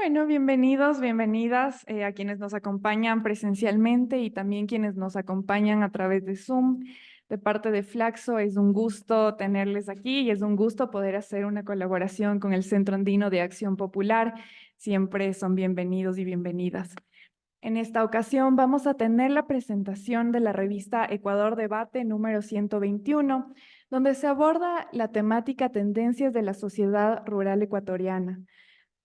Bueno, bienvenidos, bienvenidas a quienes nos acompañan presencialmente y también quienes nos acompañan a través de Zoom. De parte de Flaxo, es un gusto tenerles aquí y es un gusto poder hacer una colaboración con el Centro Andino de Acción Popular. Siempre son bienvenidos y bienvenidas. En esta ocasión vamos a tener la presentación de la revista Ecuador Debate número 121, donde se aborda la temática Tendencias de la sociedad rural ecuatoriana.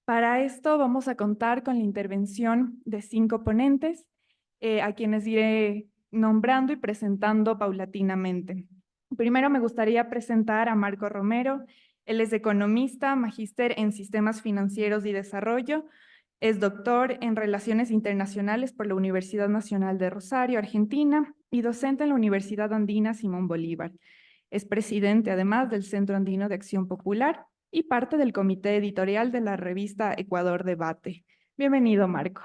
Para esto vamos a contar con la intervención de 5 ponentes, a quienes iré nombrando y presentando paulatinamente. Primero me gustaría presentar a Marco Romero. Él es economista, magíster en sistemas financieros y desarrollo, es doctor en Relaciones Internacionales por la Universidad Nacional de Rosario, Argentina, y docente en la Universidad Andina Simón Bolívar. Es presidente, además, del Centro Andino de Acción Popular y parte del comité editorial de la revista Ecuador Debate. Bienvenido, Marco.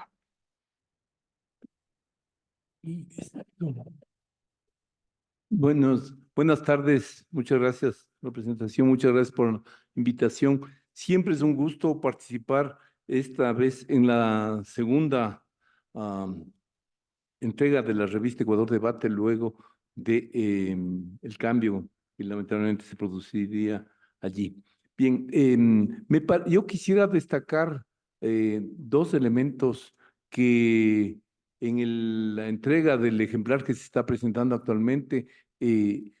Buenas tardes, muchas gracias por la presentación, muchas gracias por la invitación. Siempre es un gusto participar esta vez en la segunda entrega de la revista Ecuador Debate, luego de el cambio que lamentablemente se produciría allí. Bien, yo quisiera destacar dos elementos que la entrega del ejemplar que se está presentando actualmente eh,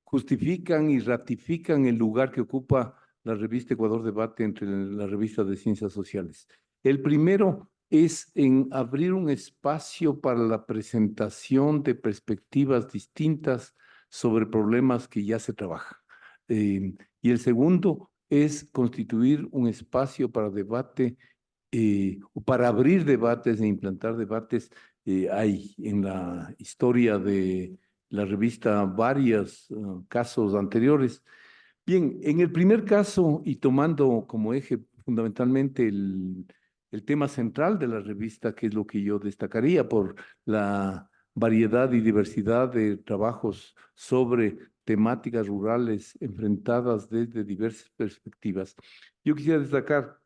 justifican y ratifican el lugar que ocupa la revista Ecuador Debate entre las revistas de ciencias sociales. El primero es en abrir un espacio para la presentación de perspectivas distintas sobre problemas que ya se trabajan. Y el segundo es constituir un espacio para debate o para abrir debates e implantar debates. Hay en la historia de la revista varios casos anteriores. Bien, en el primer caso, y tomando como eje fundamentalmente el tema central de la revista, que es lo que yo destacaría por la variedad y diversidad de trabajos sobre temáticas rurales enfrentadas desde diversas perspectivas, yo quisiera destacar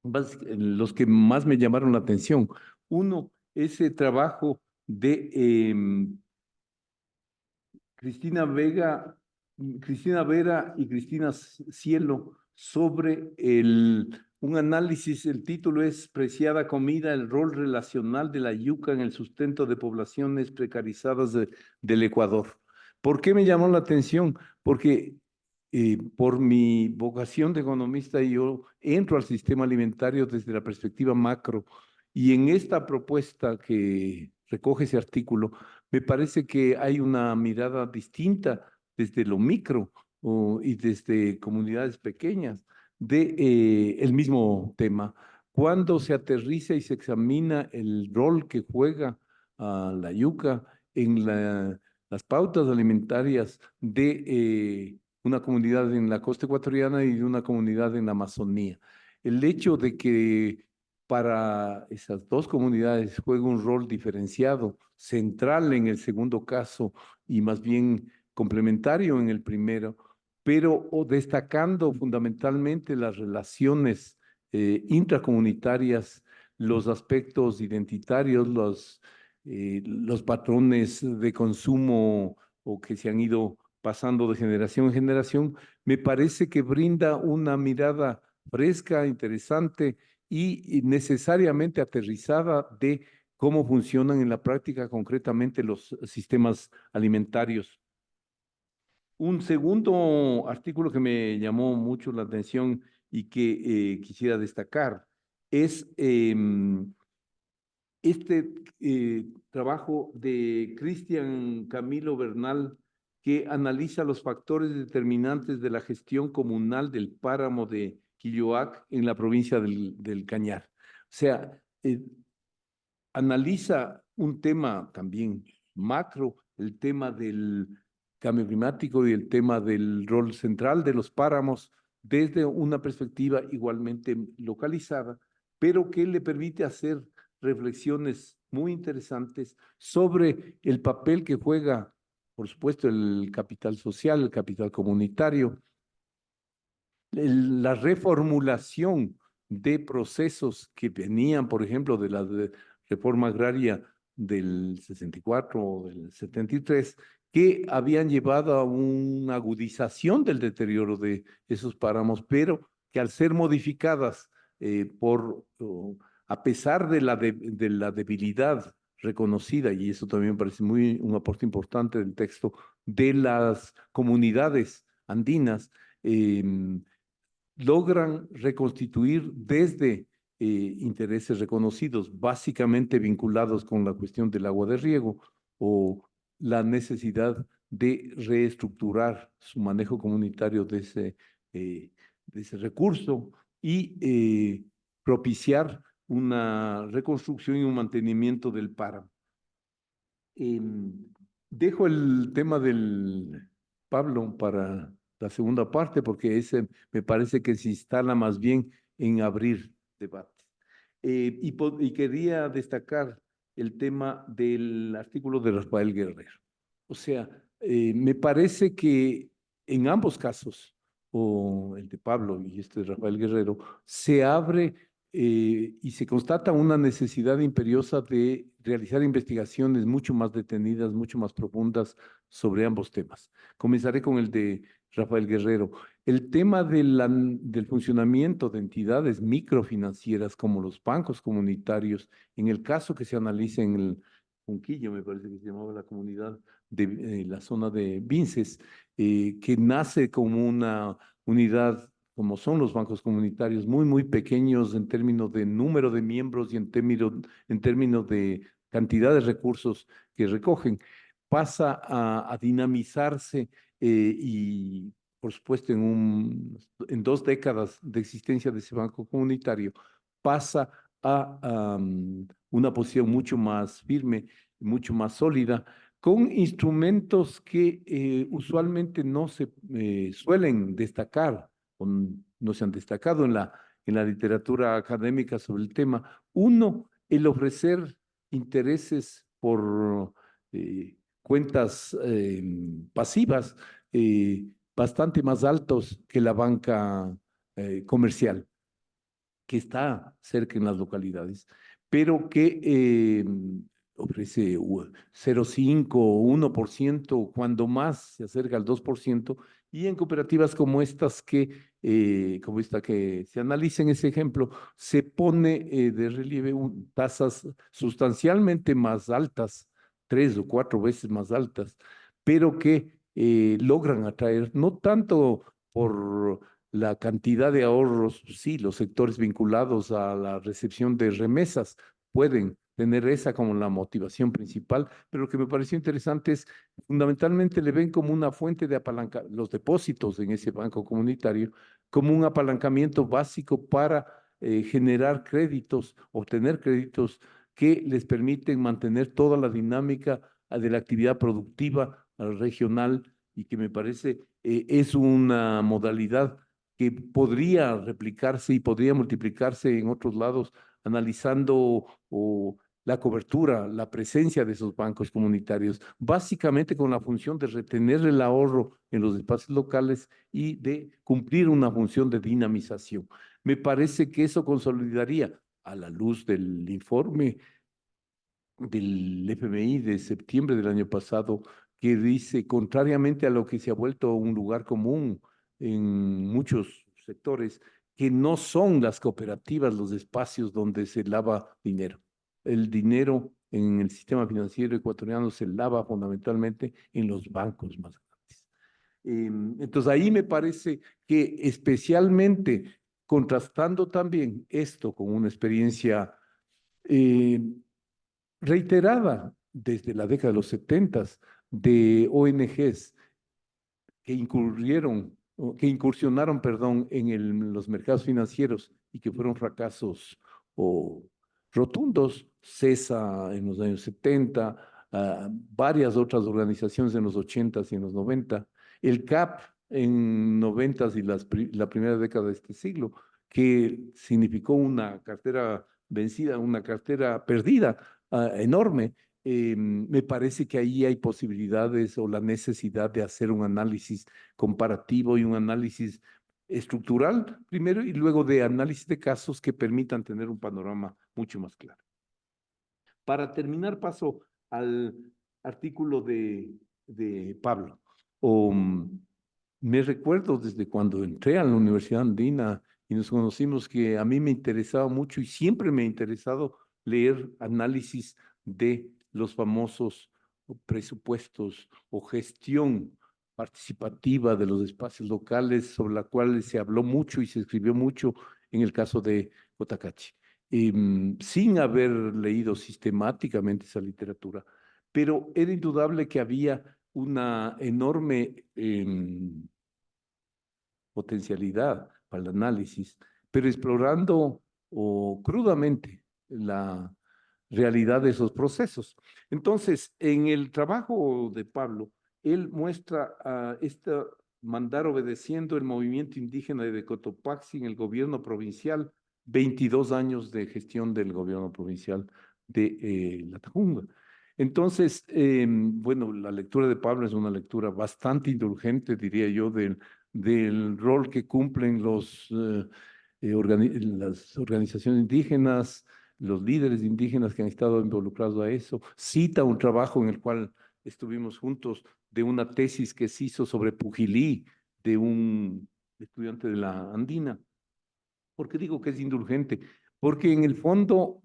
los que más me llamaron la atención. Uno, ese trabajo de Cristina Vega, Cristina Vera y Cristina Cielo sobre un análisis. El título es Preciada Comida, el rol relacional de la yuca en el sustento de poblaciones precarizadas del Ecuador. ¿Por qué me llamó la atención? Porque por mi vocación de economista yo entro al sistema alimentario desde la perspectiva macro, y en esta propuesta que recoge ese artículo me parece que hay una mirada distinta desde lo micro y desde comunidades pequeñas de el mismo tema. Cuando se aterriza y se examina el rol que juega la yuca en las pautas alimentarias de una comunidad en la costa ecuatoriana y de una comunidad en la Amazonía. El hecho de que para esas dos comunidades juega un rol diferenciado, central en el segundo caso y más bien complementario en el primero, pero destacando fundamentalmente las relaciones intracomunitarias, los aspectos identitarios, los patrones de consumo o que se han ido pasando de generación en generación. Me parece que brinda una mirada fresca, interesante y necesariamente aterrizada de cómo funcionan en la práctica concretamente los sistemas alimentarios. Un segundo artículo que me llamó mucho la atención y que quisiera destacar es este trabajo de Cristian Camilo Bernal, que analiza los factores determinantes de la gestión comunal del páramo de Quilloac en la provincia del Cañar. O sea, analiza un tema también macro, el tema del cambio climático y el tema del rol central de los páramos desde una perspectiva igualmente localizada, pero que le permite hacer reflexiones muy interesantes sobre el papel que juega, por supuesto, el capital social, el capital comunitario, la reformulación de procesos que venían, por ejemplo, de la reforma agraria del 64 o del 73, que habían llevado a una agudización del deterioro de esos páramos, pero que al ser modificadas a pesar de de la debilidad reconocida, y eso también me parece un aporte importante del texto, de las comunidades andinas, em, logran reconstituir desde intereses reconocidos, básicamente vinculados con la cuestión del agua de riego o la necesidad de reestructurar su manejo comunitario de ese recurso y propiciar una reconstrucción y un mantenimiento del páramo. Dejo el tema del Pablo para la segunda parte, porque ese me parece que se instala más bien en abrir debate. Y quería destacar el tema del artículo de Rafael Guerrero. O sea, me parece que en ambos casos, o el de Pablo y este de Rafael Guerrero, se abre y se constata una necesidad imperiosa de realizar investigaciones mucho más detenidas, mucho más profundas sobre ambos temas. Comenzaré con el de Rafael Guerrero. El tema del funcionamiento de entidades microfinancieras como los bancos comunitarios, en el caso que se analiza en el Junquillo, me parece que se llamaba la comunidad de la zona de Vinces, que nace como una unidad como son los bancos comunitarios, muy pequeños en términos de número de miembros y en términos de cantidad de recursos que recogen, pasa a dinamizarse y, por supuesto, en 2 décadas de existencia de ese banco comunitario, pasa a una posición mucho más firme, mucho más sólida, con instrumentos que usualmente no se suelen destacar o no se han destacado en la literatura académica sobre el tema. Uno, el ofrecer intereses por cuentas pasivas bastante más altos que la banca comercial, que está cerca en las localidades, pero que ofrece 0,5 o 1%, cuando más se acerca al 2%, y en cooperativas como estas como esta que se analiza en ese ejemplo, se pone de relieve tasas sustancialmente más altas, 3 o 4 veces más altas, pero que logran atraer, no tanto por la cantidad de ahorros, sí, los sectores vinculados a la recepción de remesas pueden tener esa como la motivación principal, pero lo que me pareció interesante es, fundamentalmente le ven como una fuente de los depósitos en ese banco comunitario, como un apalancamiento básico para generar créditos, obtener créditos que les permiten mantener toda la dinámica de la actividad productiva regional y que me parece es una modalidad que podría replicarse y podría multiplicarse en otros lados, analizando la cobertura, la presencia de esos bancos comunitarios, básicamente con la función de retener el ahorro en los espacios locales y de cumplir una función de dinamización. Me parece que eso consolidaría, a la luz del informe del FMI de septiembre del año pasado, que dice, contrariamente a lo que se ha vuelto un lugar común en muchos sectores, que no son las cooperativas los espacios donde se lava dinero. El dinero en el sistema financiero ecuatoriano se lava fundamentalmente en los bancos más grandes. Entonces ahí me parece que especialmente contrastando también esto con una experiencia eh, reiterada desde la década de los 70 de ONGs que incursionaron, perdón, en los mercados financieros y que fueron fracasos o rotundos. CESA en los años 70, varias otras organizaciones en los 80s y en los 90, el CAP en 90s y la primera década de este siglo, que significó una cartera vencida, una cartera perdida, enorme. Me parece que ahí hay posibilidades o la necesidad de hacer un análisis comparativo y un análisis estructural primero y luego de análisis de casos que permitan tener un panorama mucho más claro. Para terminar, paso al artículo de Pablo. Me recuerdo desde cuando entré a la Universidad Andina y nos conocimos que a mí me interesaba mucho y siempre me ha interesado leer análisis de los famosos presupuestos o gestión participativa de los espacios locales, sobre la cual se habló mucho y se escribió mucho en el caso de Cotacachi, sin haber leído sistemáticamente esa literatura, pero era indudable que había una enorme potencialidad para el análisis, pero explorando crudamente la realidad de esos procesos. Entonces, en el trabajo de Pablo, él muestra a mandar obedeciendo el movimiento indígena de Cotopaxi en el gobierno provincial, 22 años de gestión del gobierno provincial de La Tajunga. Entonces, bueno, la lectura de Pablo es una lectura bastante indulgente, diría yo, del rol que cumplen las organizaciones indígenas, los líderes indígenas que han estado involucrados a eso. Cita un trabajo en el cual estuvimos juntos de una tesis que se hizo sobre Pujilí de un estudiante de la Andina. ¿Por qué digo que es indulgente? Porque en el fondo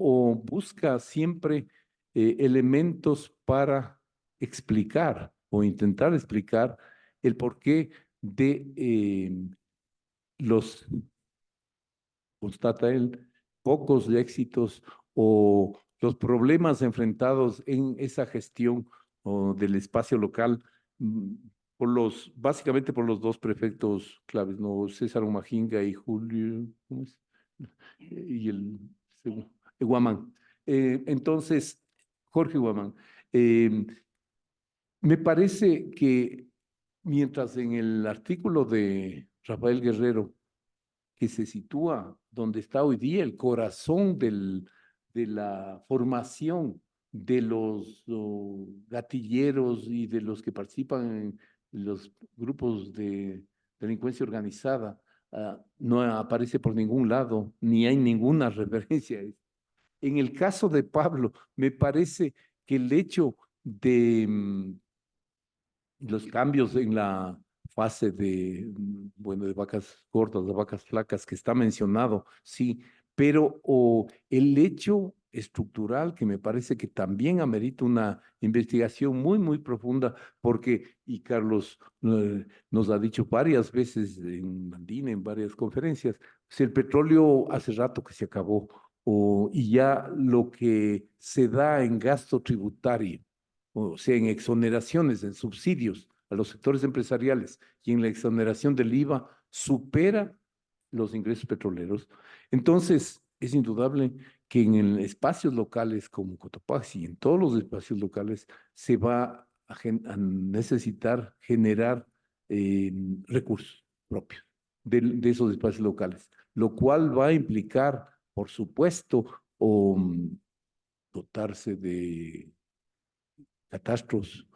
busca siempre elementos para explicar o intentar explicar el porqué de los, constata él, pocos éxitos o los problemas enfrentados en esa gestión del espacio local, básicamente por los dos prefectos claves, ¿no? César Umajinga y Julio, ¿cómo es? Y el segundo, Guamán. Entonces, Jorge Guamán. Me parece que mientras en el artículo de Rafael Guerrero, que se sitúa donde está hoy día el corazón de la formación de los gatilleros y de los que participan en los grupos de delincuencia organizada, no aparece por ningún lado, ni hay ninguna referencia a eso. En el caso de Pablo, me parece que el hecho de los cambios en la fase bueno, de vacas gordas, de vacas flacas que está mencionado, sí, pero el hecho estructural que me parece que también amerita una investigación muy, muy profunda, porque, y Carlos nos ha dicho varias veces en Andina, en varias conferencias, si el petróleo hace rato que se acabó, y ya lo que se da en gasto tributario, o sea, en exoneraciones, en subsidios a los sectores empresariales y en la exoneración del IVA, supera los ingresos petroleros. Entonces, es indudable que en espacios locales como Cotopaxi y en todos los espacios locales se va a necesitar generar recursos propios de esos espacios locales, lo cual va a implicar, por supuesto, dotarse de catastros,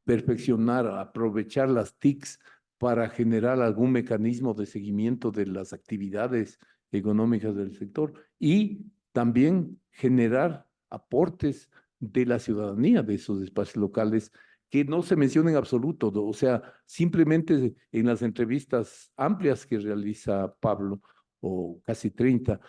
perfeccionar, aprovechar las TICs para generar algún mecanismo de seguimiento de las actividades económicas del sector y también generar aportes de la ciudadanía de esos espacios locales que no se menciona en absoluto, o sea, simplemente en las entrevistas amplias que realiza Pablo, o casi 30,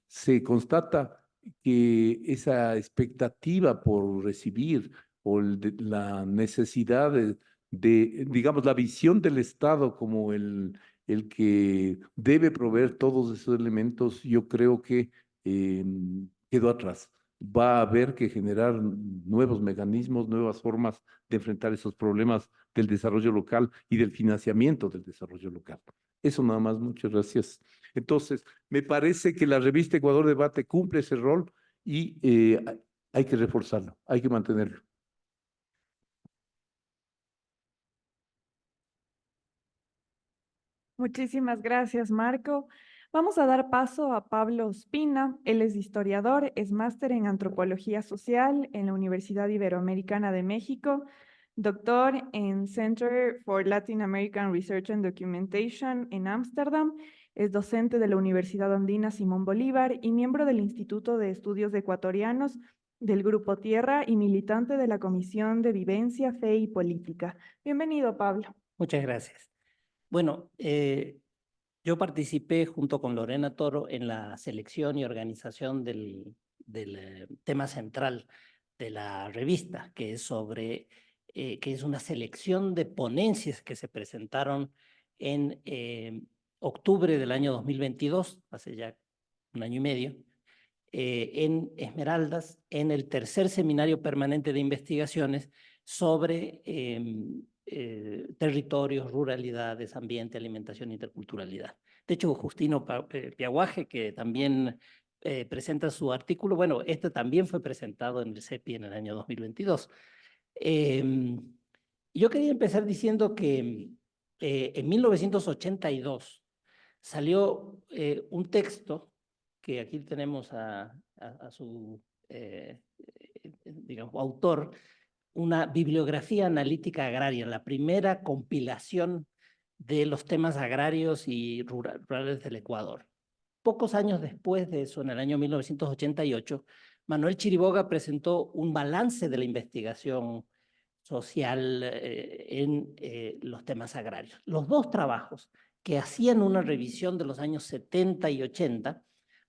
se constata que esa expectativa por recibir o la necesidad digamos, la visión del Estado como el que debe proveer todos esos elementos, yo creo que quedó atrás. Va a haber que generar nuevos mecanismos, nuevas formas de enfrentar esos problemas del desarrollo local y del financiamiento del desarrollo local. Eso nada más, muchas gracias. Entonces, me parece que la revista Ecuador Debate cumple ese rol y hay que reforzarlo, hay que mantenerlo. Muchísimas gracias, Marco. Vamos a dar paso a Pablo Ospina. Él es historiador, es máster en antropología social en la Universidad Iberoamericana de México. doctor en Center for Latin American Research and Documentation en Ámsterdam. Es docente de la Universidad Andina Simón Bolívar y miembro del Instituto de Estudios Ecuatorianos del Grupo Tierra y militante de la Comisión de Vivencia, Fe y Política. Bienvenido, Pablo. Muchas gracias. Bueno, yo participé junto con Lorena Toro en la selección y organización del tema central de la revista, que es que es una selección de ponencias que se presentaron en octubre del año 2022, hace ya un año y medio, en Esmeraldas, en el tercer seminario permanente de investigaciones sobre territorios, ruralidades, ambiente, alimentación e interculturalidad. De hecho, Justino Piaguaje, que también presenta su artículo, bueno, este también fue presentado en el CEPI en el año 2022. Yo quería empezar diciendo que en 1982 salió un texto que aquí tenemos a su digamos, autor, una bibliografía analítica agraria, la primera compilación de los temas agrarios y rurales del Ecuador. Pocos años después de eso, en el año 1988, Manuel Chiriboga presentó un balance de la investigación social en los temas agrarios. Los dos trabajos que hacían una revisión de los años 70 y 80,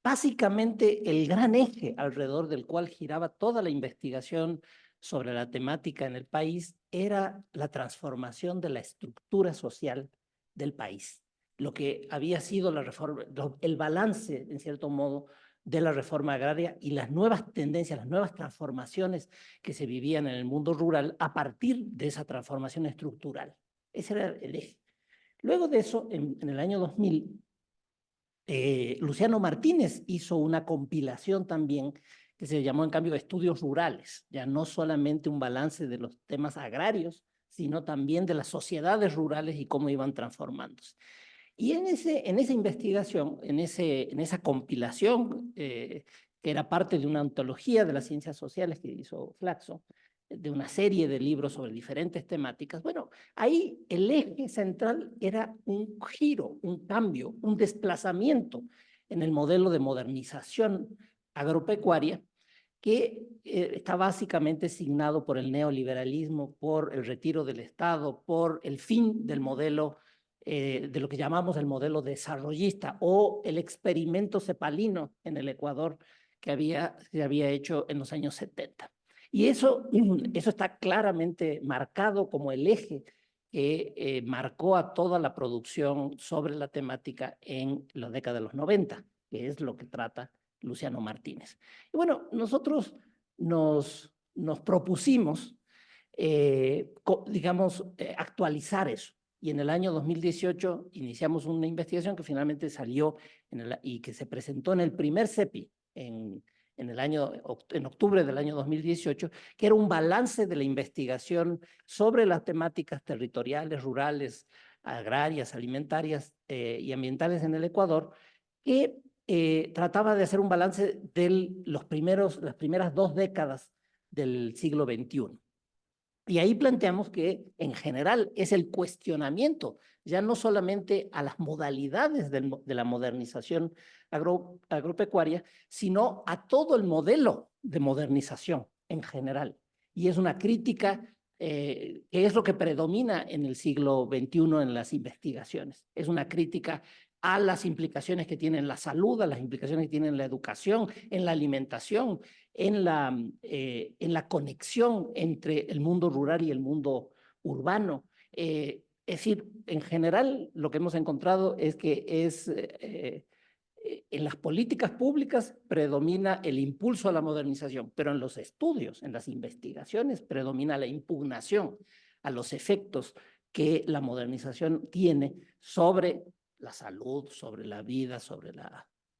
básicamente el gran eje alrededor del cual giraba toda la investigación sobre la temática en el país era la transformación de la estructura social del país, lo que había sido la reforma, el balance, en cierto modo, de la reforma agraria y las nuevas tendencias, las nuevas transformaciones que se vivían en el mundo rural a partir de esa transformación estructural. Ese era el eje. Luego de eso, en el año 2000, Luciano Martínez hizo una compilación también que se llamó en cambio Estudios Rurales, ya no solamente un balance de los temas agrarios, sino también de las sociedades rurales y cómo iban transformándose. Y en esa investigación, en esa compilación, que era parte de una antología de las ciencias sociales que hizo Flaxo, de una serie de libros sobre diferentes temáticas, bueno, ahí el eje central era un giro, un cambio, un desplazamiento en el modelo de modernización agropecuaria que está básicamente signado por el neoliberalismo, por el retiro del Estado, por el fin del modelo de lo que llamamos el modelo desarrollista o el experimento cepalino en el Ecuador que se había hecho en los años 70. Y eso está claramente marcado como el eje que marcó a toda la producción sobre la temática en la década de los 90, que es lo que trata Luciano Martínez. Y bueno, nosotros nos propusimos, digamos, actualizar eso. Y en el año 2018 iniciamos una investigación que finalmente salió y que se presentó en el primer CEPI en octubre del año 2018, que era un balance de la investigación sobre las temáticas territoriales, rurales, agrarias, alimentarias y ambientales en el Ecuador, que trataba de hacer un balance de las primeras 2 décadas del siglo XXI. Y ahí planteamos que en general es el cuestionamiento, ya no solamente a las modalidades de la modernización agropecuaria, sino a todo el modelo de modernización en general. Y es una crítica que es lo que predomina en el siglo XXI en las investigaciones. Es una crítica a las implicaciones que tiene en la salud, a las implicaciones que tiene en la educación, en la alimentación, en la conexión entre el mundo rural y el mundo urbano. Es decir, en general lo que hemos encontrado es que en las políticas públicas predomina el impulso a la modernización, pero en los estudios, en las investigaciones, predomina la impugnación a los efectos que la modernización tiene sobre la salud, sobre la vida, sobre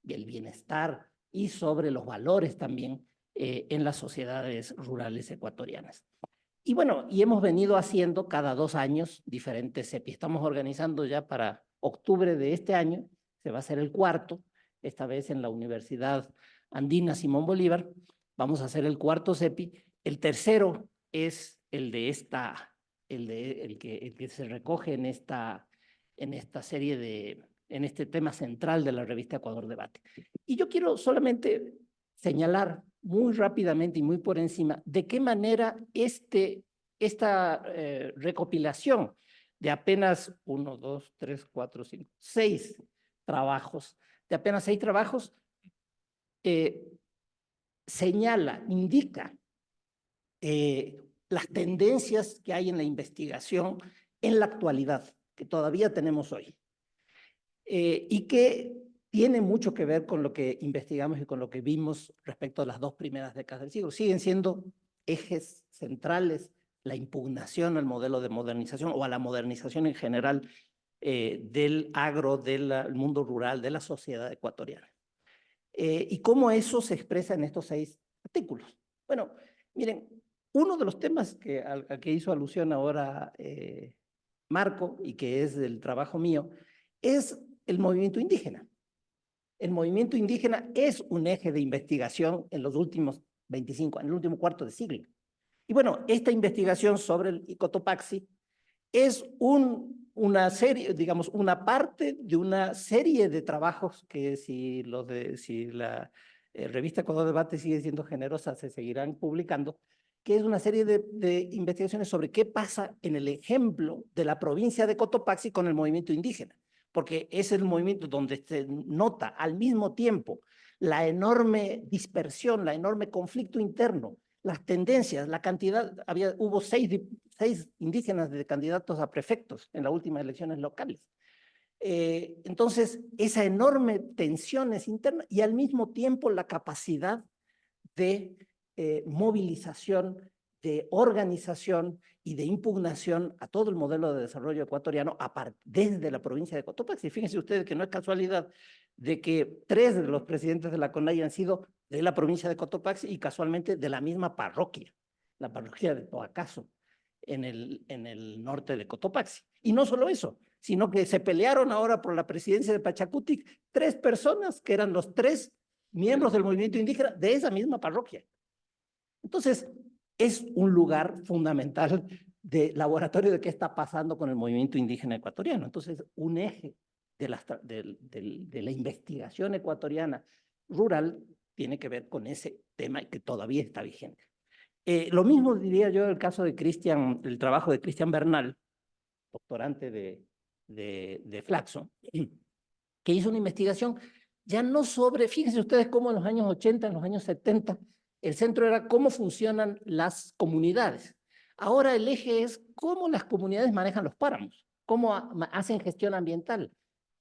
el bienestar y sobre los valores también en las sociedades rurales ecuatorianas. Y bueno, y hemos venido haciendo cada 2 años diferentes CEPI. Estamos organizando ya para octubre de este año, se va a hacer el 4º, esta vez en la Universidad Andina Simón Bolívar. Vamos a hacer el 4º CEPI. El tercero es el de esta el que se recoge en esta serie en este tema central de la revista Ecuador Debate. Y yo quiero solamente señalar muy rápidamente y muy por encima de qué manera esta recopilación de apenas 1, 2, 3, 4, 5, 6 trabajos, señala, indica las tendencias que hay en la investigación en la actualidad, que todavía tenemos hoy, y que tiene mucho que ver con lo que investigamos y con lo que vimos respecto a las 2 primeras décadas del siglo. Siguen siendo ejes centrales la impugnación al modelo de modernización o a la modernización en general del agro, del mundo rural, de la sociedad ecuatoriana. Y cómo eso se expresa en estos 6 artículos. Bueno, miren, uno de los temas al que hizo alusión ahora Marco, y que es del trabajo mío, es el movimiento indígena. El movimiento indígena es un eje de investigación en los últimos 25, en el último cuarto de siglo. Y bueno, esta investigación sobre el Cotopaxi es una serie, digamos, una parte de una serie de trabajos que si la revista Ecuador Debate sigue siendo generosa, se seguirán publicando, que es una serie de investigaciones sobre qué pasa en el ejemplo de la provincia de Cotopaxi con el movimiento indígena, porque es el movimiento donde se nota al mismo tiempo la enorme dispersión, la enorme conflicto interno, las tendencias, la cantidad, hubo 6 indígenas de candidatos a prefectos en las últimas elecciones locales. Entonces, esa enorme tensiones internas y al mismo tiempo la capacidad de movilización, de organización y de impugnación a todo el modelo de desarrollo ecuatoriano desde la provincia de Cotopaxi. Fíjense ustedes que no es casualidad de que 3 de los presidentes de la CONAIE han sido de la provincia de Cotopaxi y casualmente de la misma parroquia, la parroquia de Toacaso, en el norte de Cotopaxi. Y no solo eso, sino que se pelearon ahora por la presidencia de Pachacutic 3 personas que eran los 3 miembros del movimiento indígena de esa misma parroquia. Entonces, es un lugar fundamental de laboratorio de qué está pasando con el movimiento indígena ecuatoriano. Entonces, un eje de la investigación ecuatoriana rural tiene que ver con ese tema que todavía está vigente. Lo mismo diría yo el caso de el trabajo de Cristian Bernal, doctorante de Flaxo, que hizo una investigación ya no sobre, fíjense ustedes cómo en los años 80, en los años 70, el centro era cómo funcionan las comunidades. Ahora el eje es cómo las comunidades manejan los páramos, cómo hacen gestión ambiental,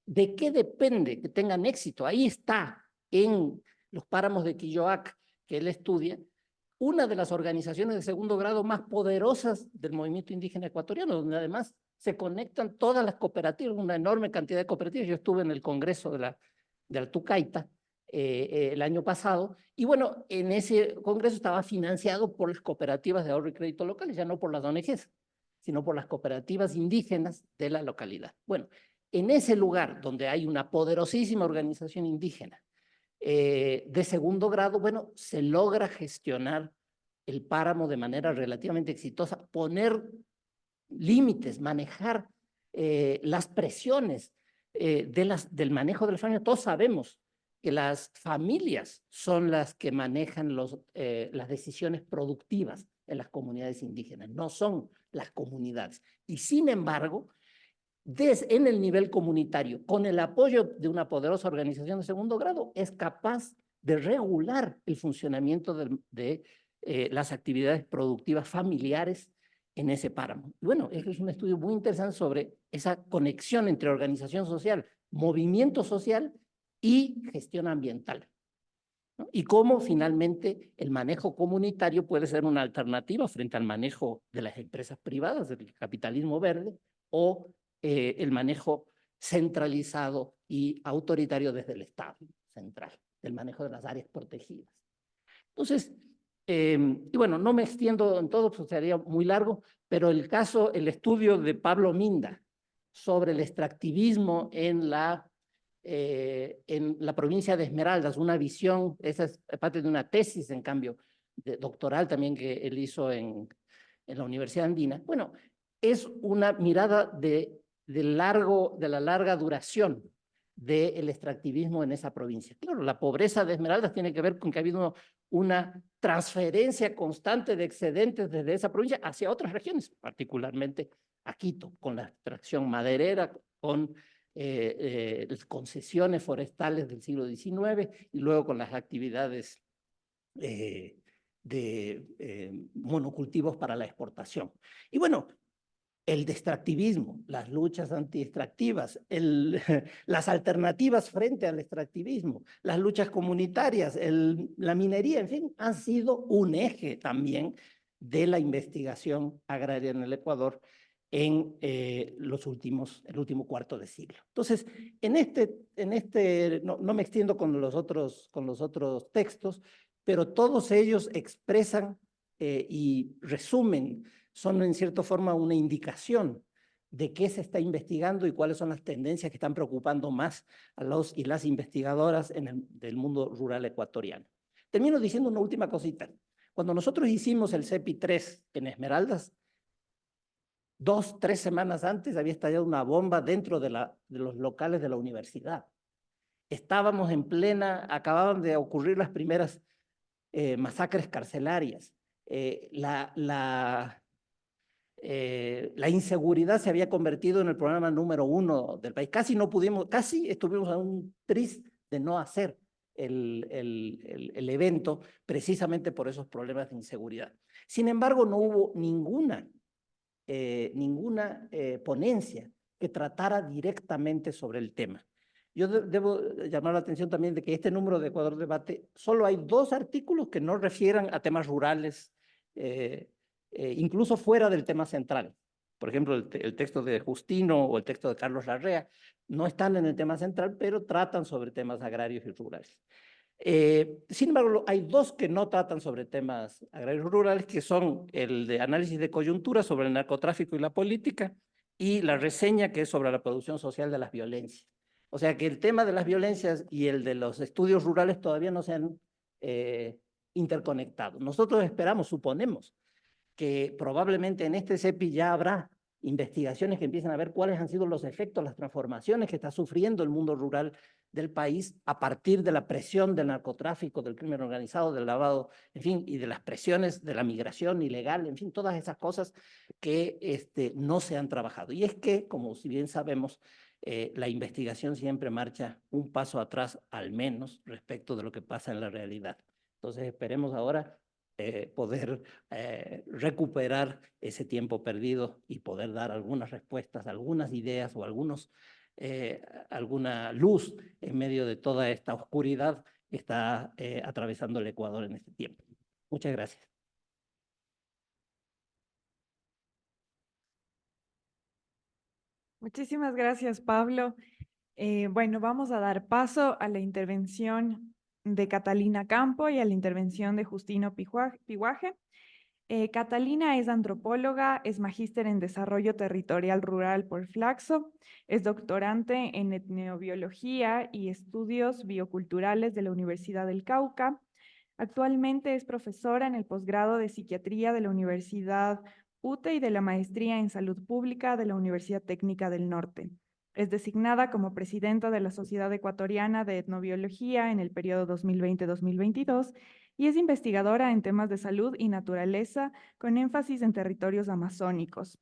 de qué depende que tengan éxito. Ahí está, en los páramos de Quilloac, que él estudia, una de las organizaciones de segundo grado más poderosas del movimiento indígena ecuatoriano, donde además se conectan todas las cooperativas, una enorme cantidad de cooperativas. Yo estuve en el congreso de Altucaita el año pasado, y bueno, en ese congreso estaba financiado por las cooperativas de ahorro y crédito locales, ya no por las ONGs, sino por las cooperativas indígenas de la localidad. Bueno, en ese lugar donde hay una poderosísima organización indígena de segundo grado, bueno, se logra gestionar el páramo de manera relativamente exitosa, poner límites, manejar las presiones del manejo de las familias. Todos sabemos que las familias son las que manejan las decisiones productivas en las comunidades indígenas, no son las comunidades. Y sin embargo, en el nivel comunitario, con el apoyo de una poderosa organización de segundo grado, es capaz de regular el funcionamiento de las actividades productivas familiares en ese páramo. Y bueno, es un estudio muy interesante sobre esa conexión entre organización social, movimiento social y gestión ambiental, ¿no? Y cómo finalmente el manejo comunitario puede ser una alternativa frente al manejo de las empresas privadas, del capitalismo verde, o el manejo centralizado y autoritario desde el Estado central, del manejo de las áreas protegidas. Entonces, y bueno, no me extiendo en todo, pues sería muy largo, pero el estudio de Pablo Minda sobre el extractivismo en la provincia de Esmeraldas, una visión, esa es parte de una tesis, en cambio, doctoral también que él hizo en la Universidad Andina. Bueno, es una mirada de la larga duración del extractivismo en esa provincia. Claro, la pobreza de Esmeraldas tiene que ver con que ha habido una transferencia constante de excedentes desde esa provincia hacia otras regiones, particularmente a Quito, con la extracción maderera, con las concesiones forestales del siglo XIX y luego con las actividades de monocultivos para la exportación. Y bueno, el extractivismo, las luchas anti-extractivas, las alternativas frente al extractivismo, las luchas comunitarias, la minería, en fin, han sido un eje también de la investigación agraria en el Ecuador en el último cuarto de siglo. Entonces, no me extiendo con los otros textos, pero todos ellos expresan y resumen, son en cierta forma una indicación de qué se está investigando y cuáles son las tendencias que están preocupando más a los y las investigadoras del mundo rural ecuatoriano. Termino diciendo una última cosita. Cuando nosotros hicimos el CEPI 3 en Esmeraldas, 2, 3 semanas antes había estallado una bomba dentro de los locales de la universidad. Estábamos acababan de ocurrir las primeras masacres carcelarias. La inseguridad se había convertido en el problema número 1 del país. Casi estuvimos a un tris de no hacer el evento precisamente por esos problemas de inseguridad. Sin embargo, no hubo ninguna ponencia que tratara directamente sobre el tema. Yo debo llamar la atención también de que este número de Ecuador Debate, solo hay 2 artículos que no refieran a temas rurales, incluso fuera del tema central. Por ejemplo, el texto de Justino o el texto de Carlos Larrea no están en el tema central, pero tratan sobre temas agrarios y rurales. Sin embargo, hay 2 que no tratan sobre temas agrarios rurales, que son el de análisis de coyuntura sobre el narcotráfico y la política, y la reseña que es sobre la producción social de las violencias. O sea que el tema de las violencias y el de los estudios rurales todavía no se han interconectado. Nosotros suponemos, que probablemente en este CEPI ya habrá investigaciones que empiecen a ver cuáles han sido los efectos, las transformaciones que está sufriendo el mundo rural del país a partir de la presión del narcotráfico, del crimen organizado, del lavado, en fin, y de las presiones de la migración ilegal, en fin, todas esas cosas que no se han trabajado. Y es que, como si bien sabemos, la investigación siempre marcha un paso atrás, al menos, respecto de lo que pasa en la realidad. Entonces, esperemos ahora poder recuperar ese tiempo perdido y poder dar algunas respuestas, algunas ideas o alguna luz en medio de toda esta oscuridad que está atravesando el Ecuador en este tiempo. Muchas gracias. Muchísimas gracias, Pablo. Bueno, vamos a dar paso a la intervención de Catalina Campo y a la intervención de Justino Piguaje. Catalina es antropóloga, es magíster en desarrollo territorial rural por Flaxo, es doctorante en etnobiología y estudios bioculturales de la Universidad del Cauca. Actualmente es profesora en el posgrado de psiquiatría de la Universidad UTE y de la maestría en salud pública de la Universidad Técnica del Norte. Es designada como presidenta de la Sociedad Ecuatoriana de Etnobiología en el periodo 2020-2022 y es investigadora en temas de salud y naturaleza con énfasis en territorios amazónicos.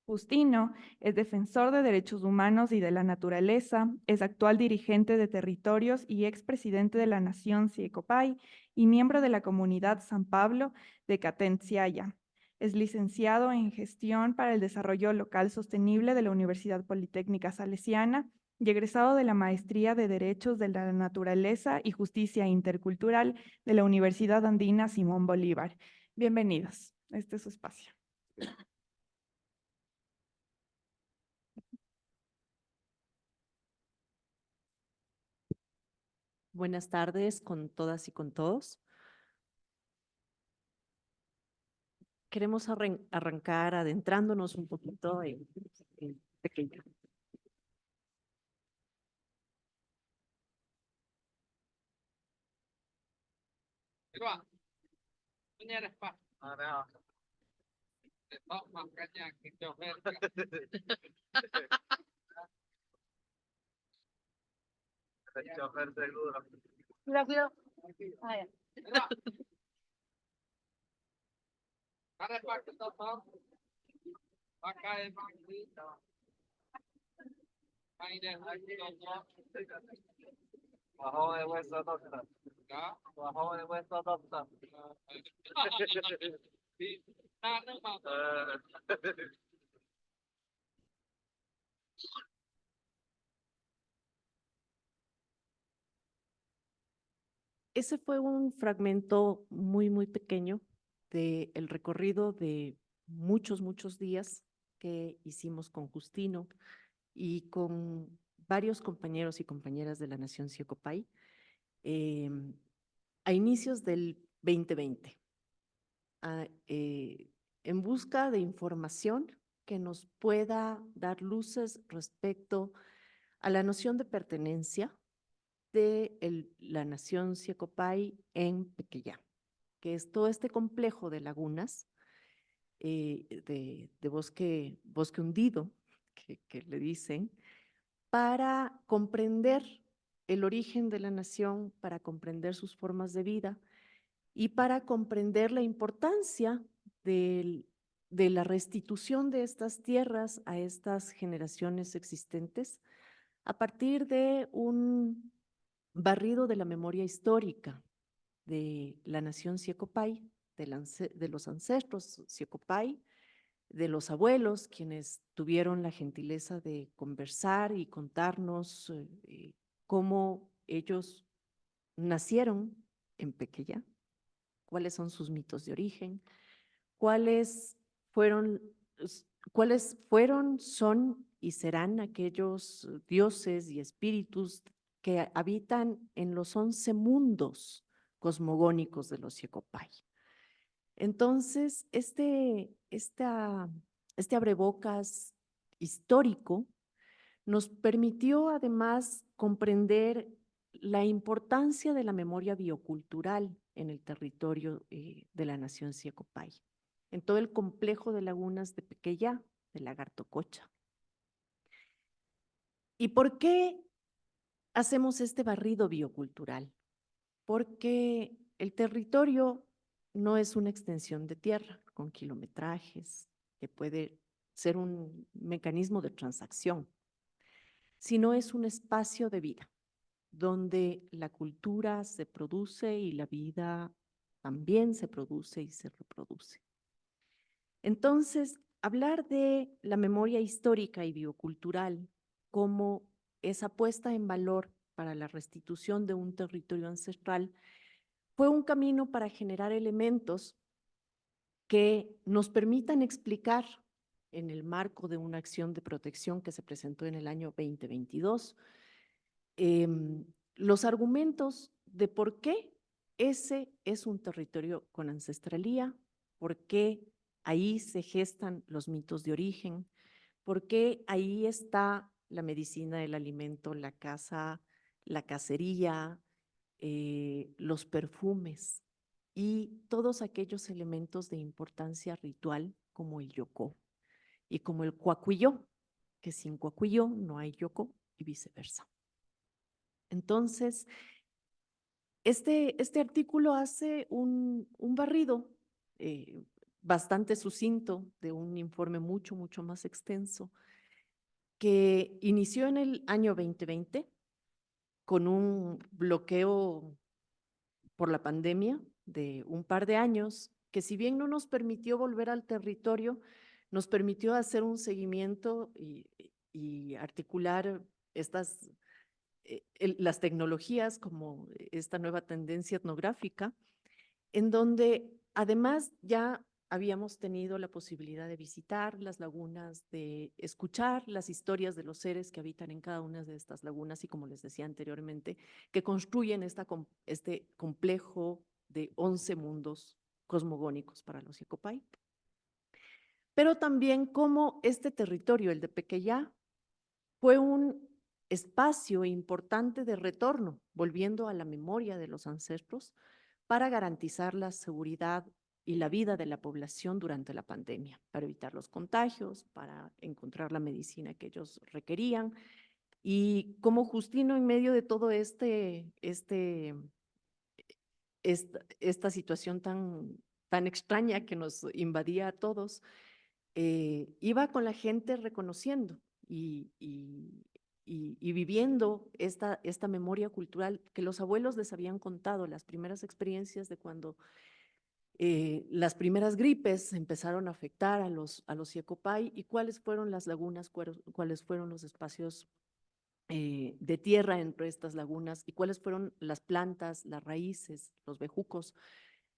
Justino es defensor de derechos humanos y de la naturaleza, es actual dirigente de territorios y expresidente de la Nación Siecopay y miembro de la comunidad San Pablo de Catenciaya. Es licenciado en Gestión para el Desarrollo Local Sostenible de la Universidad Politécnica Salesiana y egresado de la Maestría de Derechos de la Naturaleza y Justicia Intercultural de la Universidad Andina Simón Bolívar. Bienvenidos. Este es su espacio. Buenas tardes con todas y con todos. Queremos arrancar adentrándonos un poquito en pequeño. Cuidado, cuidado. Ah, ya. Bajó de vuestra doctor. Bajó de vuestra doctor. Ese fue un fragmento muy, muy pequeño del recorrido de muchos días que hicimos con Justino y con varios compañeros y compañeras de la Nación Siocopay a inicios del 2020, a, en busca de información que nos pueda dar luces respecto a la noción de pertenencia de la Nación Siocopay en Pequeyá, que es todo este complejo de lagunas de bosque hundido, que le dicen, para comprender el origen de la nación, para comprender sus formas de vida y para comprender la importancia de la restitución de estas tierras a estas generaciones existentes a partir de un barrido de la memoria histórica de la nación Siocopay, de los ancestros Siocopay, de los abuelos, quienes tuvieron la gentileza de conversar y contarnos cómo ellos nacieron en Pequeyá, cuáles son sus mitos de origen, cuáles fueron, son y serán aquellos dioses y espíritus que habitan en los 11 mundos cosmogónicos de los Siocopay. Entonces, este abrebocas histórico nos permitió además comprender la importancia de la memoria biocultural en el territorio de la nación Siocopay, en todo el complejo de lagunas de Pequeyá, de Lagartococha. ¿Y por qué hacemos este barrido biocultural? Porque el territorio no es una extensión de tierra con kilometrajes, que puede ser un mecanismo de transacción, sino es un espacio de vida, donde la cultura se produce y la vida también se produce y se reproduce. Entonces, hablar de la memoria histórica y biocultural como esa puesta en valor para la restitución de un territorio ancestral fue un camino para generar elementos que nos permitan explicar en el marco de una acción de protección que se presentó en el año 2022, los argumentos de por qué ese es un territorio con ancestralía, por qué ahí se gestan los mitos de origen, por qué ahí está la medicina del alimento, la caza, la cacería, los perfumes y todos aquellos elementos de importancia ritual como el yocó y como el cuacuilló, que sin cuacuilló no hay yocó y viceversa. Entonces, este artículo hace un barrido bastante sucinto de un informe mucho más extenso que inició en el año 2020 con un bloqueo por la pandemia de un par de años, que si bien no nos permitió volver al territorio, nos permitió hacer un seguimiento y articular las tecnologías como esta nueva tendencia etnográfica, en donde además ya habíamos tenido la posibilidad de visitar las lagunas, de escuchar las historias de los seres que habitan en cada una de estas lagunas y, como les decía anteriormente, que construyen este complejo de 11 mundos cosmogónicos para los Siocopay. Pero también cómo este territorio, el de Pequeyá, fue un espacio importante de retorno, volviendo a la memoria de los ancestros, para garantizar la seguridad y la vida de la población durante la pandemia, para evitar los contagios, para encontrar la medicina que ellos requerían. Y como Justino, en medio de todo esta situación tan extraña que nos invadía a todos, iba con la gente reconociendo y viviendo esta memoria cultural que los abuelos les habían contado, las primeras experiencias de cuando las primeras gripes empezaron a afectar a los Siecopay y cuáles fueron las lagunas, cuáles fueron los espacios de tierra entre estas lagunas y cuáles fueron las plantas, las raíces, los bejucos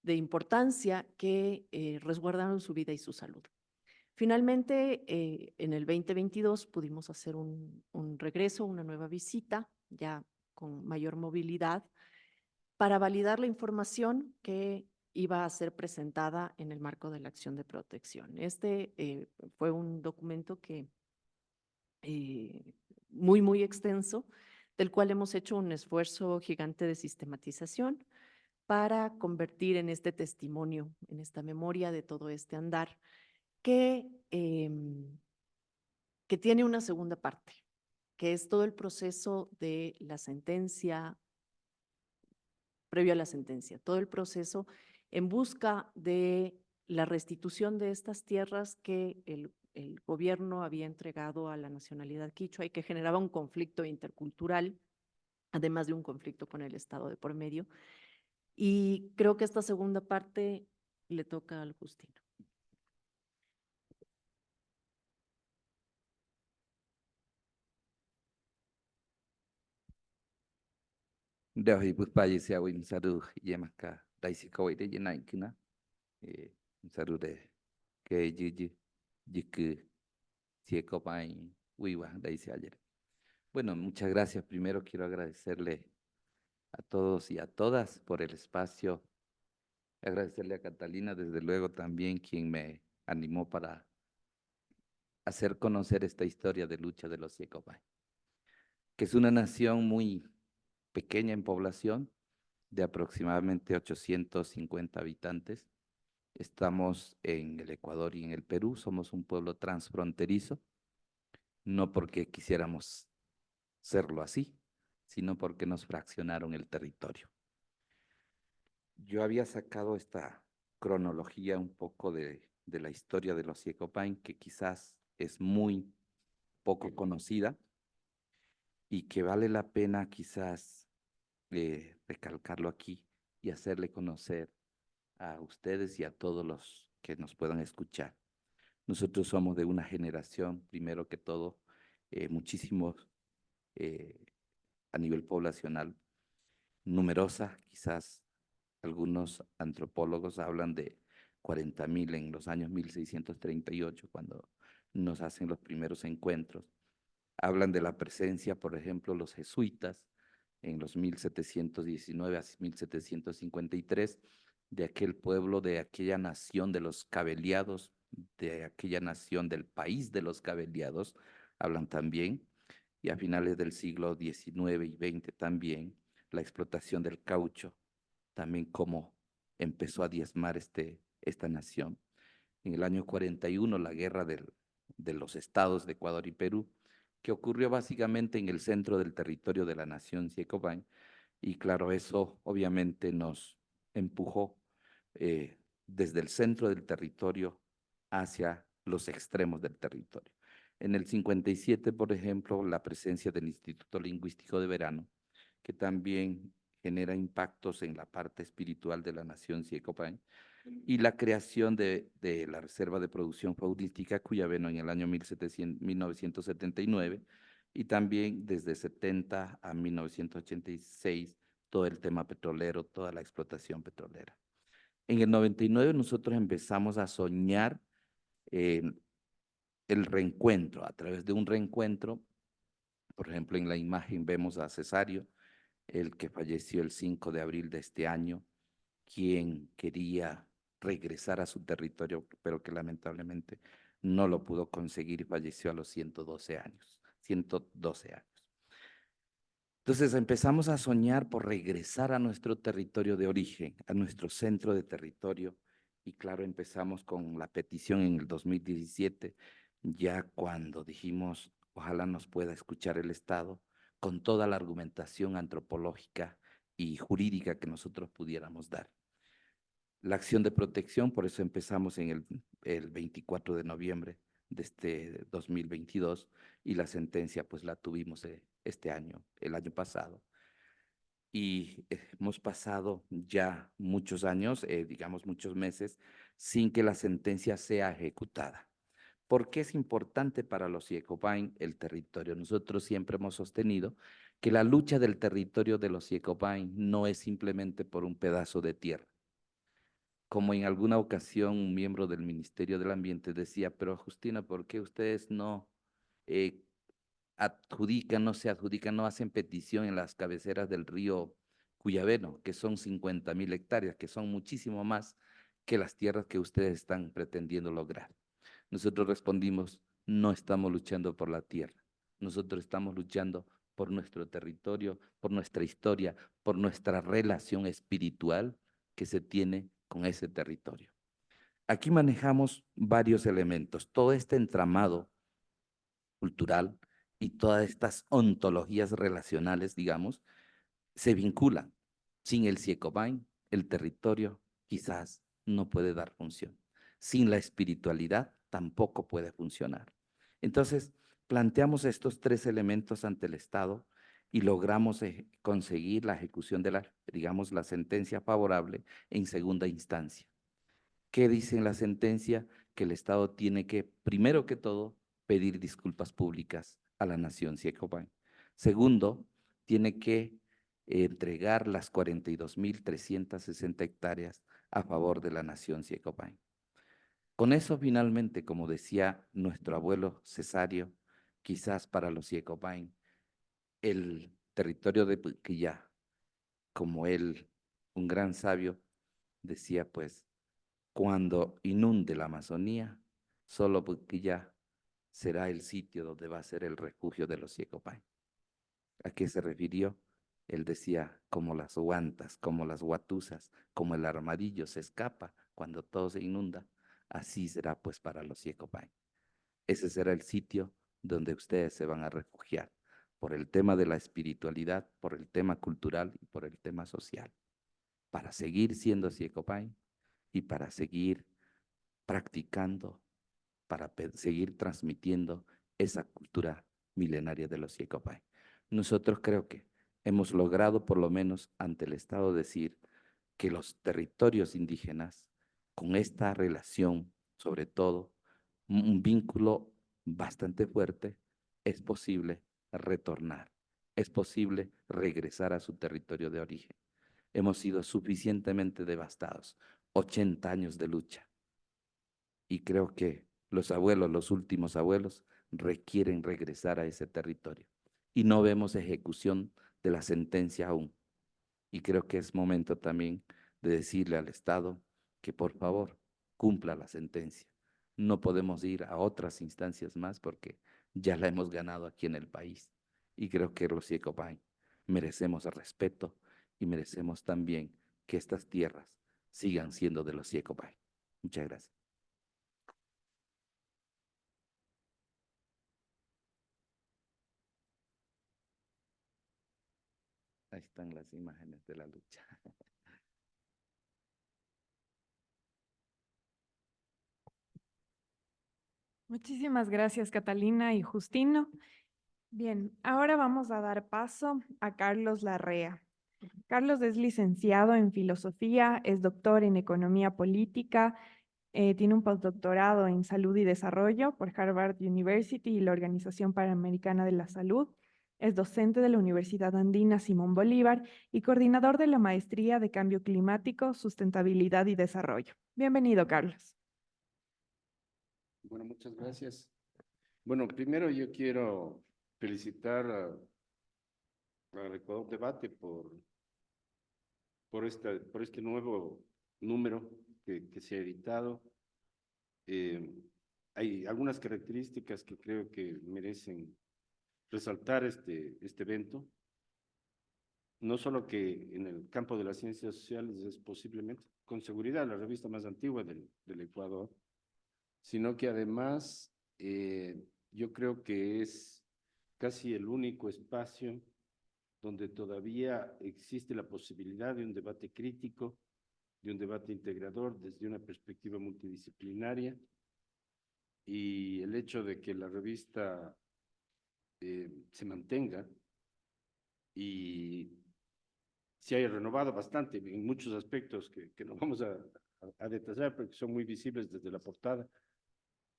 de importancia que resguardaron su vida y su salud. Finalmente, en el 2022 pudimos hacer un regreso, una nueva visita, ya con mayor movilidad, para validar la información que iba a ser presentada en el marco de la acción de protección. Este fue un documento que muy extenso, del cual hemos hecho un esfuerzo gigante de sistematización para convertir en este testimonio, en esta memoria de todo este andar, que tiene una segunda parte, que es todo el proceso de la sentencia, previo a la sentencia, todo el proceso en busca de la restitución de estas tierras que el gobierno había entregado a la nacionalidad quichua y que generaba un conflicto intercultural, además de un conflicto con el Estado de por medio. Y creo que esta segunda parte le toca al Justino. Dahi Buspaya se hago un saludo y acá Daisy Kawai de Yenaikina, un saludo de que Yiki Siecopay Wiwa Daisy ayer. Bueno, muchas gracias. Primero quiero agradecerle a todos y a todas por el espacio. Agradecerle a Catalina, desde luego también, quien me animó para hacer conocer esta historia de lucha de los Siecopay, que es una nación muy pequeña en población, de aproximadamente 850 habitantes. Estamos en el Ecuador y en el Perú, somos un pueblo transfronterizo, no porque quisiéramos serlo así, sino porque nos fraccionaron el territorio. Yo había sacado esta cronología un poco de la historia de los Siecopay, que quizás es muy poco conocida y que vale la pena quizás recalcarlo aquí y hacerle conocer a ustedes y a todos los que nos puedan escuchar. Nosotros somos de una generación, primero que todo, muchísimos a nivel poblacional, numerosa, quizás algunos antropólogos hablan de 40.000 en los años 1638, cuando nos hacen los primeros encuentros. Hablan de la presencia, por ejemplo, los jesuitas en los 1719 a 1753, de aquel pueblo, de aquella nación de los cabeliados, de aquella nación del país de los cabeliados, hablan también, y a finales del siglo XIX y XX también, la explotación del caucho, también cómo empezó a diezmar esta nación. En el año 41, la guerra de los estados de Ecuador y Perú, que ocurrió básicamente en el centro del territorio de la nación Siecopay, y claro, eso obviamente nos empujó desde el centro del territorio hacia los extremos del territorio. En el 57, por ejemplo, la presencia del Instituto Lingüístico de Verano, que también genera impactos en la parte espiritual de la nación Siecopay, y la creación de la Reserva de Producción Faunística Cuyabeno en el año 1979, y también desde 70 a 1986, todo el tema petrolero, toda la explotación petrolera. En el 99 nosotros empezamos a soñar el reencuentro, a través de un reencuentro. Por ejemplo, en la imagen vemos a Cesario, el que falleció el 5 de abril de este año, quien quería regresar a su territorio, pero que lamentablemente no lo pudo conseguir y falleció a los 112 años. Entonces empezamos a soñar por regresar a nuestro territorio de origen, a nuestro centro de territorio, Y claro, empezamos con la petición en el 2017, ya cuando dijimos, ojalá nos pueda escuchar el Estado con toda la argumentación antropológica y jurídica que nosotros pudiéramos dar. La acción de protección, por eso empezamos en el 24 de noviembre de este 2022 y la sentencia pues la tuvimos este año, el año pasado. Y hemos pasado ya muchos años, digamos muchos meses, sin que la sentencia sea ejecutada. ¿Por qué es importante para los Yecopain el territorio? Nosotros siempre hemos sostenido que la lucha del territorio de los Yecopain no es simplemente por un pedazo de tierra. Como en alguna ocasión un miembro del Ministerio del Ambiente decía, pero Justina, ¿por qué ustedes no eh, adjudican, no se adjudican, no hacen petición en las cabeceras del río Cuyabeno, que son 50.000 hectáreas, que son muchísimo más que las tierras que ustedes están pretendiendo lograr? Nosotros respondimos, no estamos luchando por la tierra, nosotros estamos luchando por nuestro territorio, por nuestra historia, por nuestra relación espiritual que se tiene con ese territorio. Aquí manejamos varios elementos, todo este entramado cultural y todas estas ontologías relacionales, digamos, se vinculan. Sin el Siecobain, el territorio quizás no puede dar función. Sin la espiritualidad tampoco puede funcionar. Entonces, planteamos estos tres elementos ante el Estado y logramos conseguir la ejecución de digamos, la sentencia favorable en segunda instancia. ¿Qué dice en la sentencia? Que el Estado tiene que, primero que todo, pedir disculpas públicas a la nación Siecobain. Segundo, tiene que entregar las 42.360 hectáreas a favor de la nación Siecobain. Con eso, finalmente, como decía nuestro abuelo Cesario, quizás para los Siecobain, el territorio de Puquillá, como él, un gran sabio, decía, pues, cuando inunde la Amazonía, solo Puquillá será el sitio donde va a ser el refugio de los Siecopain. ¿A qué se refirió? Él decía, como las guantas, como las guatusas, como el armadillo se escapa cuando todo se inunda, así será pues para los Siecopain. Ese será el sitio donde ustedes se van a refugiar, por el tema de la espiritualidad, por el tema cultural y por el tema social, para seguir siendo Siecopain y para seguir practicando, para seguir transmitiendo esa cultura milenaria de los Siecopain. Nosotros creo que hemos logrado por lo menos ante el Estado decir que los territorios indígenas, con esta relación, sobre todo, un vínculo bastante fuerte, es posible retornar, es posible regresar a su territorio de origen. Hemos sido suficientemente devastados, 80 años de lucha, y creo que los abuelos, los últimos abuelos, requieren regresar a ese territorio. Y no vemos ejecución de la sentencia aún. Y creo que es momento también de decirle al Estado que por favor cumpla la sentencia. No podemos ir a otras instancias más porque ya la hemos ganado aquí en el país. Y creo que los Siecopain merecemos el respeto y merecemos también que estas tierras sigan siendo de los Siecopain. Muchas gracias. Ahí están las imágenes de la lucha. Muchísimas gracias, Catalina y Justino. Bien, ahora vamos a dar paso a Carlos Larrea. Carlos es licenciado en filosofía, es doctor en economía política, tiene un postdoctorado en salud y desarrollo por Harvard University y la Organización Panamericana de la Salud. Es docente de la Universidad Andina Simón Bolívar y coordinador de la Maestría de Cambio Climático, Sustentabilidad y Desarrollo. Bienvenido, Carlos. Bueno, muchas gracias. Bueno, primero yo quiero felicitar al Ecuador Debate por este nuevo número que se ha editado. Hay algunas características que creo que merecen resaltar este evento. No solo que en el campo de las ciencias sociales es posiblemente con seguridad la revista más antigua del Ecuador, sino que además yo creo que es casi el único espacio donde todavía existe la posibilidad de un debate crítico, de un debate integrador desde una perspectiva multidisciplinaria, y el hecho de que la revista se mantenga y se haya renovado bastante en muchos aspectos que no vamos a detallar porque son muy visibles desde la portada,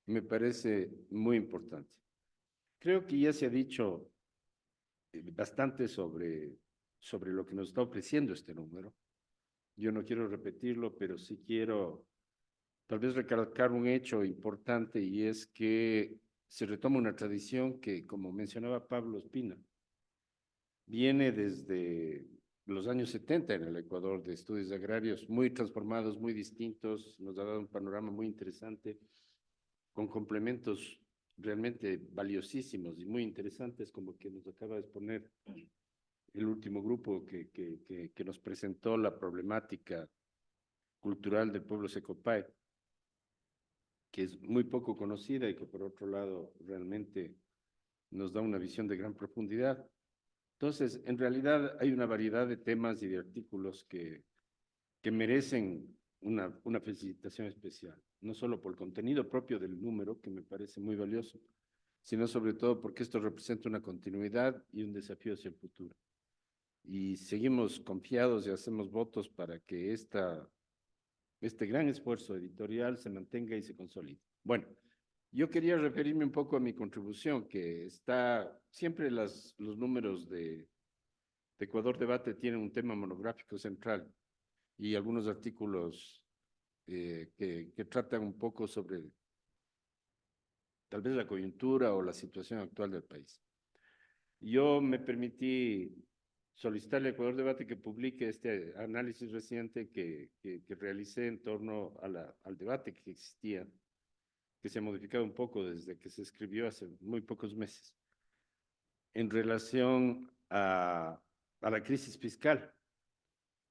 me parece muy importante. Creo que ya se ha dicho bastante sobre lo que nos está ofreciendo este número. Yo no quiero repetirlo, pero sí quiero tal vez recalcar un hecho importante, y es que se retoma una tradición que, como mencionaba Pablo Espina, viene desde los años 70 en el Ecuador, de estudios agrarios muy transformados, muy distintos. Nos ha dado un panorama muy interesante, con complementos realmente valiosísimos y muy interesantes, como que nos acaba de exponer el último grupo que nos presentó la problemática cultural del pueblo Secopay, que es muy poco conocida y que por otro lado realmente nos da una visión de gran profundidad. Entonces, en realidad hay una variedad de temas y de artículos que merecen una felicitación especial, no solo por el contenido propio del número, que me parece muy valioso, sino sobre todo porque esto representa una continuidad y un desafío hacia el futuro. Y seguimos confiados y hacemos votos para que este gran esfuerzo editorial se mantenga y se consolide. Bueno, yo quería referirme un poco a mi contribución, que está siempre los números de Ecuador Debate tienen un tema monográfico central y algunos artículos que tratan un poco sobre tal vez la coyuntura o la situación actual del país. Yo me permití solicitarle a Ecuador Debate que publique este análisis reciente que realicé en torno al debate que existía, que se ha modificado un poco desde que se escribió hace muy pocos meses, en relación a la crisis fiscal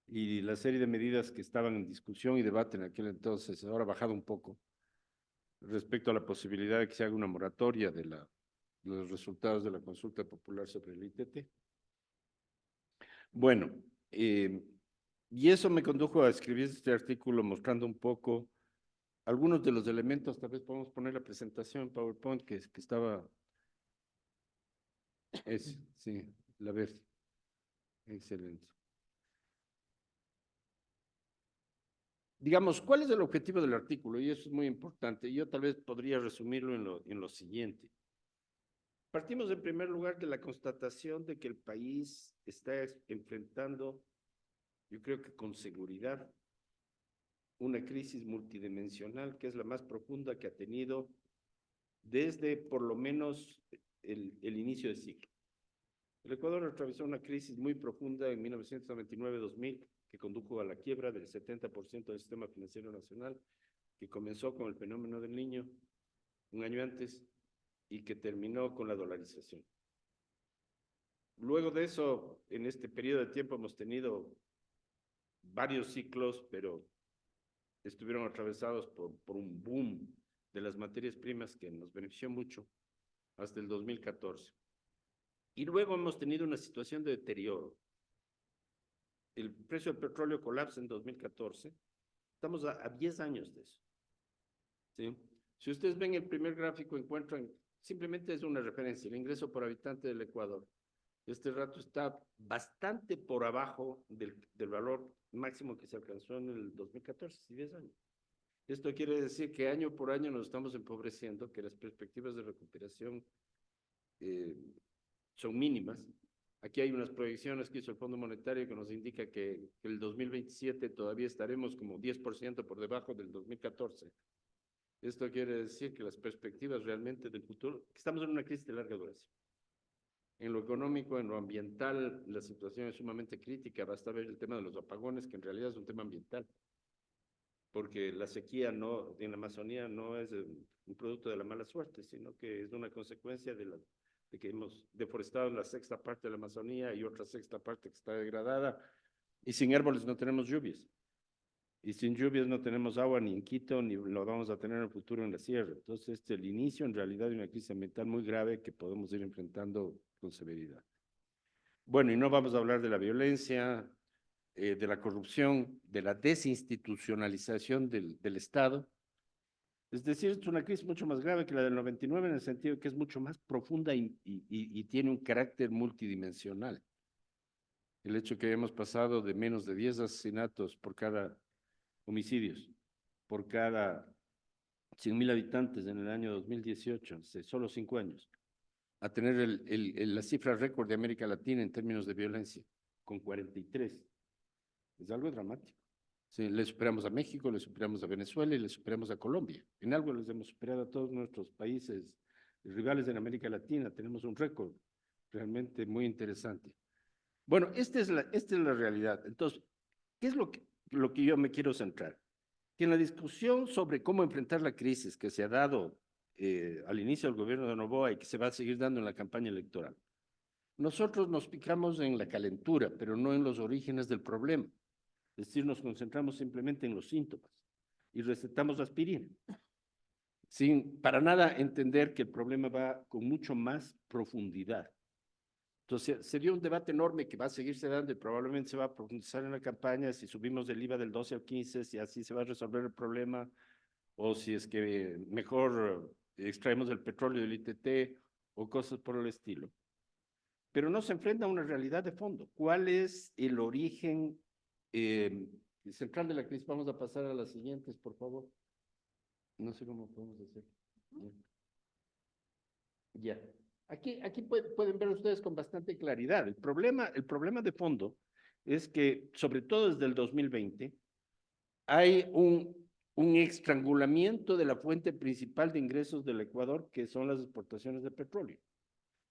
y la serie de medidas que estaban en discusión y debate en aquel entonces. Ahora ha bajado un poco respecto a la posibilidad de que se haga una moratoria de los resultados de la consulta popular sobre el ITT. Bueno, y eso me condujo a escribir este artículo mostrando un poco algunos de los elementos. Tal vez podemos poner la presentación en PowerPoint que estaba, sí, la verde. Excelente. Digamos, ¿cuál es el objetivo del artículo? Y eso es muy importante. Yo tal vez podría resumirlo en lo siguiente. Partimos en primer lugar de la constatación de que el país está enfrentando, yo creo que con seguridad, una crisis multidimensional que es la más profunda que ha tenido desde por lo menos el inicio del siglo. El Ecuador atravesó una crisis muy profunda en 1999-2000 que condujo a la quiebra del 70% del sistema financiero nacional, que comenzó con el fenómeno del Niño un año antes y que terminó con la dolarización. Luego de eso, en este periodo de tiempo hemos tenido varios ciclos, pero estuvieron atravesados por un boom de las materias primas que nos benefició mucho hasta el 2014. Y luego hemos tenido una situación de deterioro. El precio del petróleo colapsa en 2014. Estamos a 10 años de eso. ¿Sí? Si ustedes ven el primer gráfico, encuentran, simplemente es una referencia, el ingreso por habitante del Ecuador. Este rato está bastante por abajo del valor máximo que se alcanzó en el 2014, 10 años. Esto quiere decir que año por año nos estamos empobreciendo, que las perspectivas de recuperación son mínimas. Aquí hay unas proyecciones que hizo el Fondo Monetario que nos indica que el 2027 todavía estaremos como 10% por debajo del 2014. Esto quiere decir que las perspectivas realmente del futuro, que estamos en una crisis de larga duración. En lo económico, en lo ambiental, la situación es sumamente crítica. Basta ver el tema de los apagones, que en realidad es un tema ambiental, porque la sequía en la Amazonía no es un producto de la mala suerte, sino que es una consecuencia de que hemos deforestado la sexta parte de la Amazonía y otra sexta parte que está degradada, y sin árboles no tenemos lluvias. Y sin lluvias no tenemos agua ni en Quito, ni lo vamos a tener en el futuro en la sierra. Entonces, este es el inicio en realidad de una crisis ambiental muy grave que podemos ir enfrentando con severidad. Bueno, y no vamos a hablar de la violencia, de la corrupción, de la desinstitucionalización del Estado. Es decir, es una crisis mucho más grave que la del 99 en el sentido que es mucho más profunda y tiene un carácter multidimensional. El hecho que hemos pasado de menos de 10 asesinatos por cada homicidios, por cada 100.000 habitantes en el año 2018, hace solo 5 años, a tener la cifra récord de América Latina en términos de violencia, con 43. Es algo dramático. Sí, le superamos a México, le superamos a Venezuela y le superamos a Colombia. En algo les hemos superado a todos nuestros países rivales en América Latina. Tenemos un récord realmente muy interesante. Bueno, esta es la realidad. Entonces, ¿qué es lo que yo me quiero centrar? Que en la discusión sobre cómo enfrentar la crisis que se ha dado al inicio del gobierno de Noboa y que se va a seguir dando en la campaña electoral, nosotros nos picamos en la calentura, pero no en los orígenes del problema. Es decir, nos concentramos simplemente en los síntomas y recetamos aspirina, sin para nada entender que el problema va con mucho más profundidad. Entonces, sería un debate enorme que va a seguirse dando y probablemente se va a profundizar en la campaña si subimos el IVA del 12 al 15, si así se va a resolver el problema, o si es que mejor extraemos el petróleo del ITT o cosas por el estilo. Pero no se enfrenta a una realidad de fondo. ¿Cuál es el origen central de la crisis? Vamos a pasar a las siguientes, por favor. No sé cómo podemos hacer. Ya. Aquí pueden ver ustedes con bastante claridad. El problema de fondo es que, sobre todo desde el 2020, hay un estrangulamiento de la fuente principal de ingresos del Ecuador, que son las exportaciones de petróleo.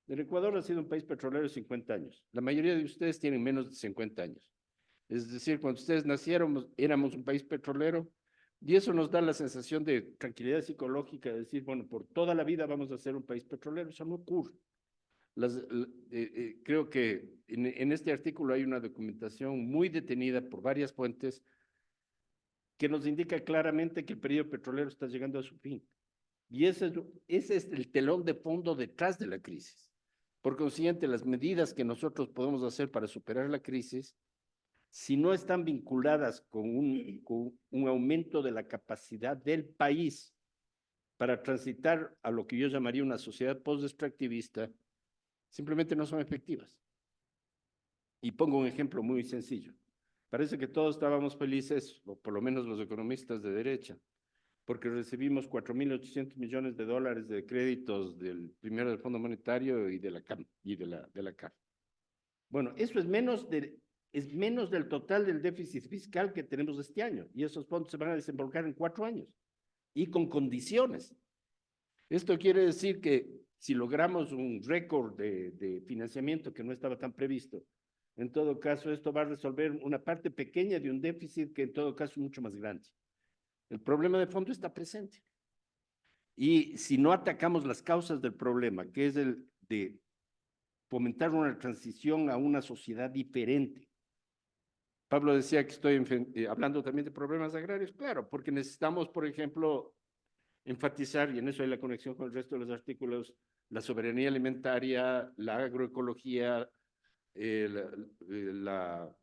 El Ecuador ha sido un país petrolero de 50 años. La mayoría de ustedes tienen menos de 50 años. Es decir, cuando ustedes nacieron, éramos un país petrolero, y eso nos da la sensación de tranquilidad psicológica, de decir, bueno, por toda la vida vamos a ser un país petrolero. Eso no ocurre. Creo que en este artículo hay una documentación muy detenida por varias fuentes que nos indica claramente que el periodo petrolero está llegando a su fin. Y ese es el telón de fondo detrás de la crisis. Por consiguiente, las medidas que nosotros podemos hacer para superar la crisis, si no están vinculadas con un aumento de la capacidad del país para transitar a lo que yo llamaría una sociedad post-extractivista, simplemente no son efectivas. Y pongo un ejemplo muy sencillo. Parece que todos estábamos felices, o por lo menos los economistas de derecha, porque recibimos 4.800 millones de dólares de créditos primero del Fondo Monetario y de la CAF. Bueno, eso es menos del total del déficit fiscal que tenemos este año, y esos fondos se van a desembolsar en 4 años, y con condiciones. Esto quiere decir que si logramos un récord de financiamiento que no estaba tan previsto, en todo caso esto va a resolver una parte pequeña de un déficit que en todo caso es mucho más grande. El problema de fondo está presente. Y si no atacamos las causas del problema, que es el de fomentar una transición a una sociedad diferente. Pablo decía que estoy hablando también de problemas agrarios, claro, porque necesitamos, por ejemplo, enfatizar, y en eso hay la conexión con el resto de los artículos, la soberanía alimentaria, la agroecología, la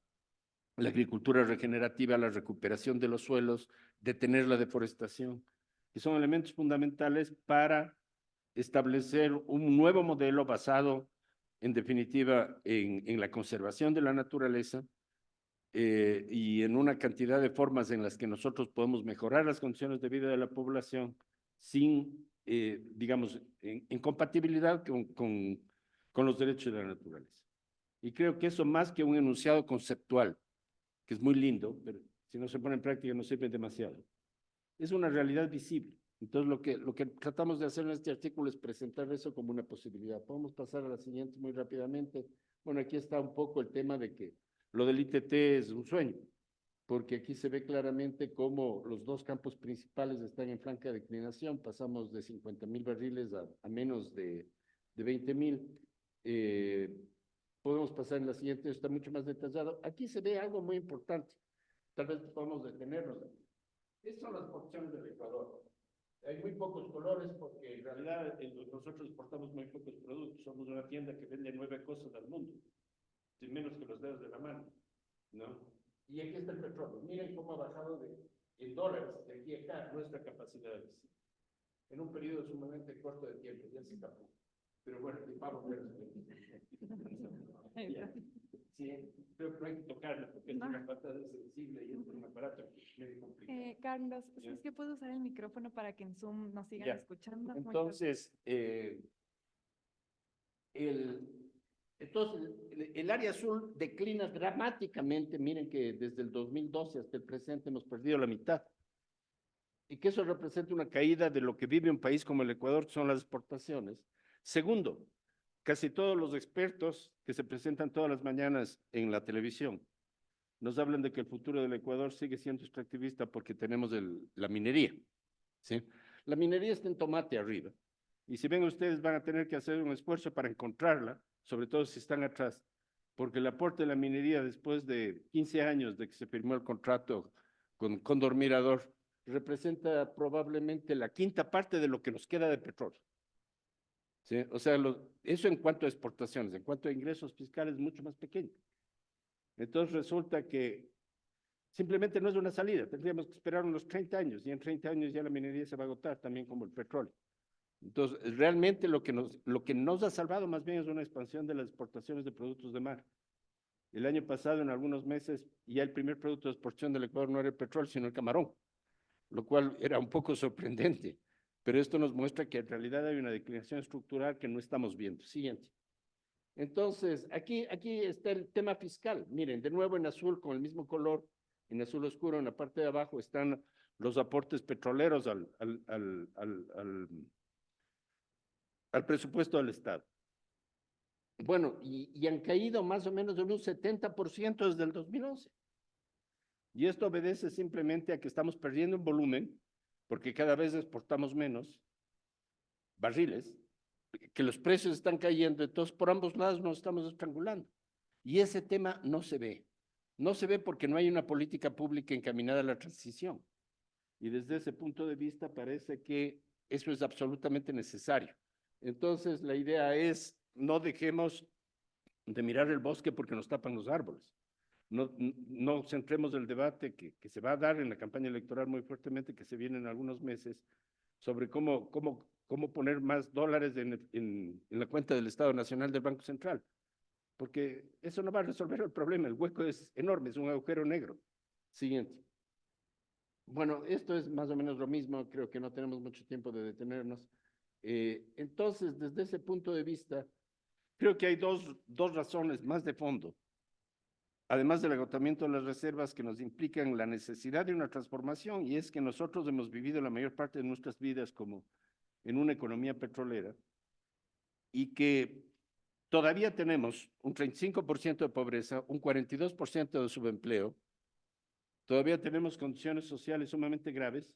agricultura regenerativa, la recuperación de los suelos, detener la deforestación, que son elementos fundamentales para establecer un nuevo modelo basado, en definitiva, en la conservación de la naturaleza y en una cantidad de formas en las que nosotros podemos mejorar las condiciones de vida de la población sin, digamos, en compatibilidad con los derechos de la naturaleza. Y creo que eso, más que un enunciado conceptual, que es muy lindo, pero si no se pone en práctica no sirve demasiado, es una realidad visible. Entonces, lo que tratamos de hacer en este artículo es presentar eso como una posibilidad. Podemos pasar a la siguiente muy rápidamente. Bueno, aquí está un poco el tema de que lo del ITT es un sueño, porque aquí se ve claramente cómo los dos campos principales están en franca declinación. Pasamos de 50.000 barriles a menos de 20.000. Podemos pasar en la siguiente, está mucho más detallado. Aquí se ve algo muy importante. tal vez podamos detenernos. Estas son las porciones del Ecuador. Hay muy pocos colores porque en realidad nosotros exportamos muy pocos productos. Somos una tienda que vende 9 cosas al mundo, sin menos que los dedos de la mano, ¿no? Y aquí está el petróleo. Miren cómo ha bajado en dólares de aquí a acá nuestra capacidad de visa. En un periodo sumamente corto de tiempo, ya se escapó. Pero bueno, vamos a ver. Sí, pero no hay que tocarla porque es una patada sensible y es un aparato que es medio complicado. Carlos, Ya. ¿es que puedo usar el micrófono para que en Zoom nos sigan Ya. escuchando? Muchas Entonces, el área azul declina dramáticamente. Miren que desde el 2012 hasta el presente hemos perdido la mitad. Y que eso representa una caída de lo que vive un país como el Ecuador, que son las exportaciones. Segundo, casi todos los expertos que se presentan todas las mañanas en la televisión nos hablan de que el futuro del Ecuador sigue siendo extractivista porque tenemos la minería, ¿sí? La minería está en tomate arriba. Y si ven ustedes, van a tener que hacer un esfuerzo para encontrarla, sobre todo si están atrás, porque el aporte de la minería después de 15 años de que se firmó el contrato con Cóndor Mirador representa probablemente la quinta parte de lo que nos queda de petróleo. ¿Sí? O sea, eso en cuanto a exportaciones, en cuanto a ingresos fiscales, mucho más pequeño. Entonces resulta que simplemente no es una salida, tendríamos que esperar unos 30 años, y en 30 años ya la minería se va a agotar, también como el petróleo. Entonces, realmente lo que nos ha salvado más bien es una expansión de las exportaciones de productos de mar. El año pasado, en algunos meses, ya el primer producto de exportación del Ecuador no era el petróleo, sino el camarón, lo cual era un poco sorprendente. Pero esto nos muestra que en realidad hay una declinación estructural que no estamos viendo. Siguiente. Entonces, aquí está el tema fiscal. Miren, de nuevo en azul, con el mismo color, en azul oscuro, en la parte de abajo están los aportes petroleros al presupuesto del Estado. Bueno, y han caído más o menos en un 70% desde el 2011. Y esto obedece simplemente a que estamos perdiendo en volumen, porque cada vez exportamos menos barriles, que los precios están cayendo, entonces por ambos lados nos estamos estrangulando. Y ese tema no se ve. No se ve porque no hay una política pública encaminada a la transición. Y desde ese punto de vista parece que eso es absolutamente necesario. Entonces la idea es, no dejemos de mirar el bosque porque nos tapan los árboles. No centremos el debate que se va a dar en la campaña electoral muy fuertemente, que se viene en algunos meses, sobre cómo poner más dólares en la cuenta del Estado Nacional del Banco Central, porque eso no va a resolver el problema, el hueco es enorme, es un agujero negro. Siguiente. Bueno, esto es más o menos lo mismo, creo que no tenemos mucho tiempo de detenernos. Entonces, desde ese punto de vista, creo que hay dos razones más de fondo, además del agotamiento de las reservas, que nos implican la necesidad de una transformación, y es que nosotros hemos vivido la mayor parte de nuestras vidas como en una economía petrolera, y que todavía tenemos un 35% de pobreza, un 42% de subempleo, todavía tenemos condiciones sociales sumamente graves,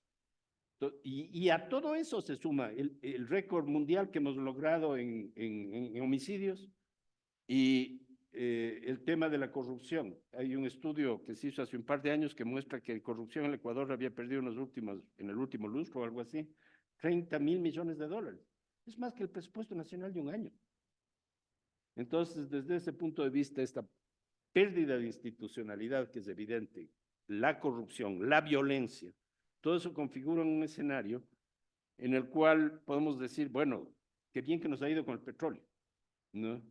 y a todo eso se suma el récord mundial que hemos logrado en homicidios y el tema de la corrupción. Hay un estudio que se hizo hace un par de años que muestra que la corrupción en el Ecuador había perdido en el último lustro o algo así, 30.000 millones de dólares. Es más que el presupuesto nacional de un año. Entonces, desde ese punto de vista, esta pérdida de institucionalidad que es evidente, la corrupción, la violencia, todo eso configura un escenario en el cual podemos decir, bueno, qué bien que nos ha ido con el petróleo, ¿no?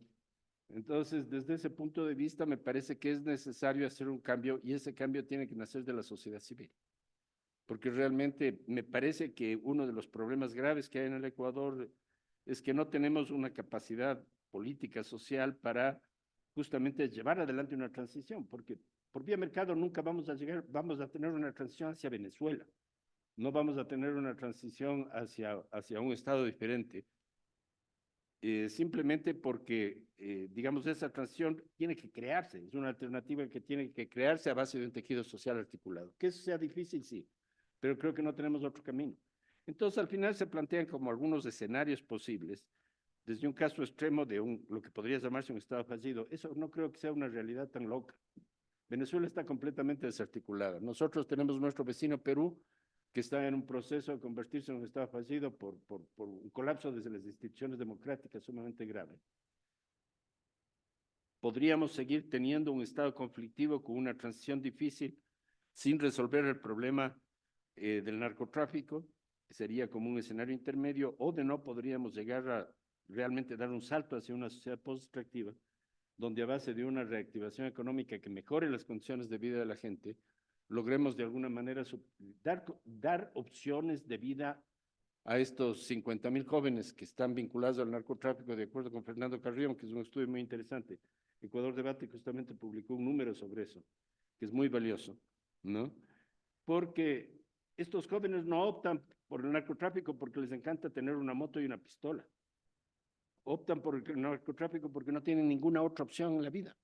Entonces, desde ese punto de vista, me parece que es necesario hacer un cambio, y ese cambio tiene que nacer de la sociedad civil. Porque realmente me parece que uno de los problemas graves que hay en el Ecuador es que no tenemos una capacidad política, social, para justamente llevar adelante una transición, porque por vía mercado nunca vamos a tener una transición hacia Venezuela, no vamos a tener una transición hacia un estado diferente, simplemente porque, digamos, esa transición tiene que crearse, es una alternativa que tiene que crearse a base de un tejido social articulado. Que eso sea difícil, sí, pero creo que no tenemos otro camino. Entonces, al final se plantean como algunos escenarios posibles, desde un caso extremo de lo que podría llamarse un estado fallido. Eso no creo que sea una realidad tan loca. Venezuela está completamente desarticulada. Nosotros tenemos nuestro vecino Perú, que está en un proceso de convertirse en un Estado fallido por un colapso desde las instituciones democráticas sumamente grave. Podríamos seguir teniendo un Estado conflictivo con una transición difícil sin resolver el problema del narcotráfico, sería como un escenario intermedio, o de no podríamos llegar a realmente dar un salto hacia una sociedad post-extractiva, donde a base de una reactivación económica que mejore las condiciones de vida de la gente, logremos de alguna manera dar opciones de vida a estos 50,000 jóvenes que están vinculados al narcotráfico, de acuerdo con Fernando Carrión, que es un estudio muy interesante. Ecuador Debate justamente publicó un número sobre eso, que es muy valioso, ¿no? Porque estos jóvenes no optan por el narcotráfico porque les encanta tener una moto y una pistola. Optan por el narcotráfico porque no tienen ninguna otra opción en la vida.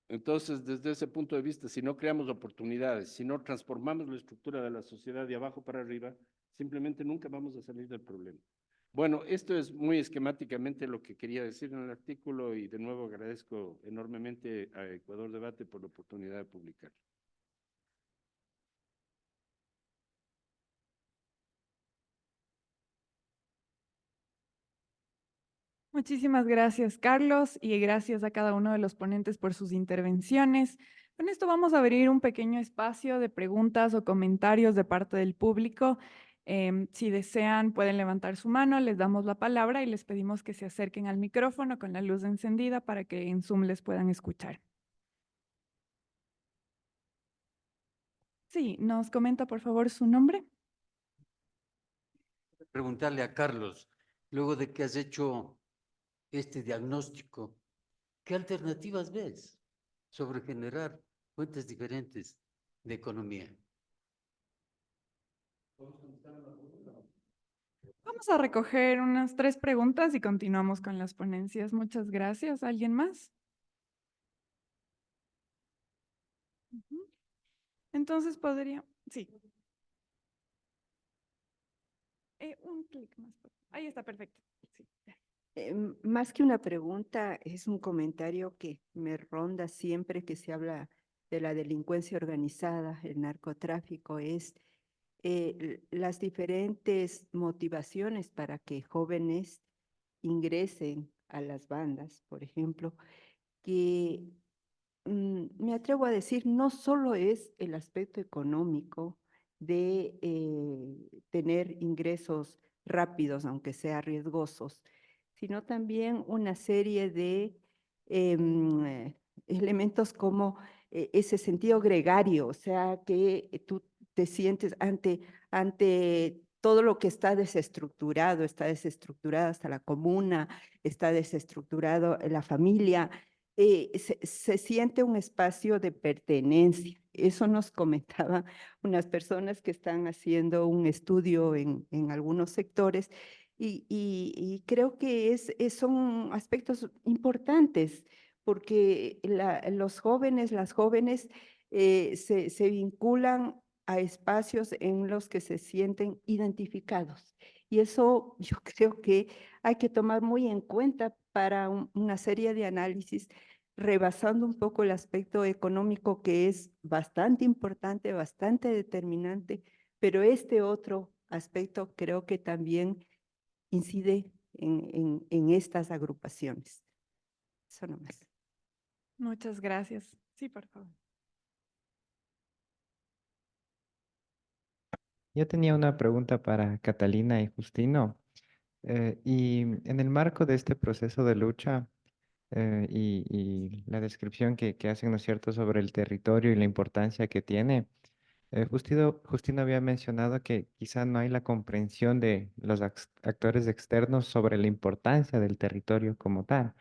Entonces, desde ese punto de vista, si no creamos oportunidades, si no transformamos la estructura de la sociedad de abajo para arriba, simplemente nunca vamos a salir del problema. Bueno, esto es muy esquemáticamente lo que quería decir en el artículo y de nuevo agradezco enormemente a Ecuador Debate por la oportunidad de publicar. Muchísimas gracias, Carlos, y gracias a cada uno de los ponentes por sus intervenciones. Con esto vamos a abrir un pequeño espacio de preguntas o comentarios de parte del público. Si desean, pueden levantar su mano, les damos la palabra y les pedimos que se acerquen al micrófono con la luz encendida para que en Zoom les puedan escuchar. Sí, nos comenta por favor su nombre. Preguntarle a Carlos, luego de que has hecho este diagnóstico, ¿qué alternativas ves sobre generar fuentes diferentes de economía? Vamos a recoger unas 3 preguntas y continuamos con las ponencias. Muchas gracias. ¿Alguien más? Ujú. Entonces podría, sí. Un clic más. Ahí está, perfecto. Sí. Más que una pregunta, es un comentario que me ronda siempre que se habla de la delincuencia organizada, el narcotráfico, es las diferentes motivaciones para que jóvenes ingresen a las bandas, por ejemplo, que me atrevo a decir, no solo es el aspecto económico de tener ingresos rápidos, aunque sea riesgosos, sino también una serie de elementos como ese sentido gregario, o sea, que tú te sientes ante todo lo que está desestructurada hasta la comuna, está desestructurado la familia, se siente un espacio de pertenencia. Eso nos comentaban unas personas que están haciendo un estudio en algunos sectores y creo que son aspectos importantes porque los jóvenes, las jóvenes se vinculan a espacios en los que se sienten identificados. Y eso yo creo que hay que tomar muy en cuenta para una serie de análisis, rebasando un poco el aspecto económico que es bastante importante, bastante determinante, pero este otro aspecto creo que también incide en estas agrupaciones. Eso nomás. Muchas gracias. Sí, por favor. Yo tenía una pregunta para Catalina y Justino. Y en el marco de este proceso de lucha y la descripción que hacen, ¿no es cierto?, sobre el territorio y la importancia que tiene, Justino había mencionado que quizá no hay la comprensión de los actores externos sobre la importancia del territorio como tal.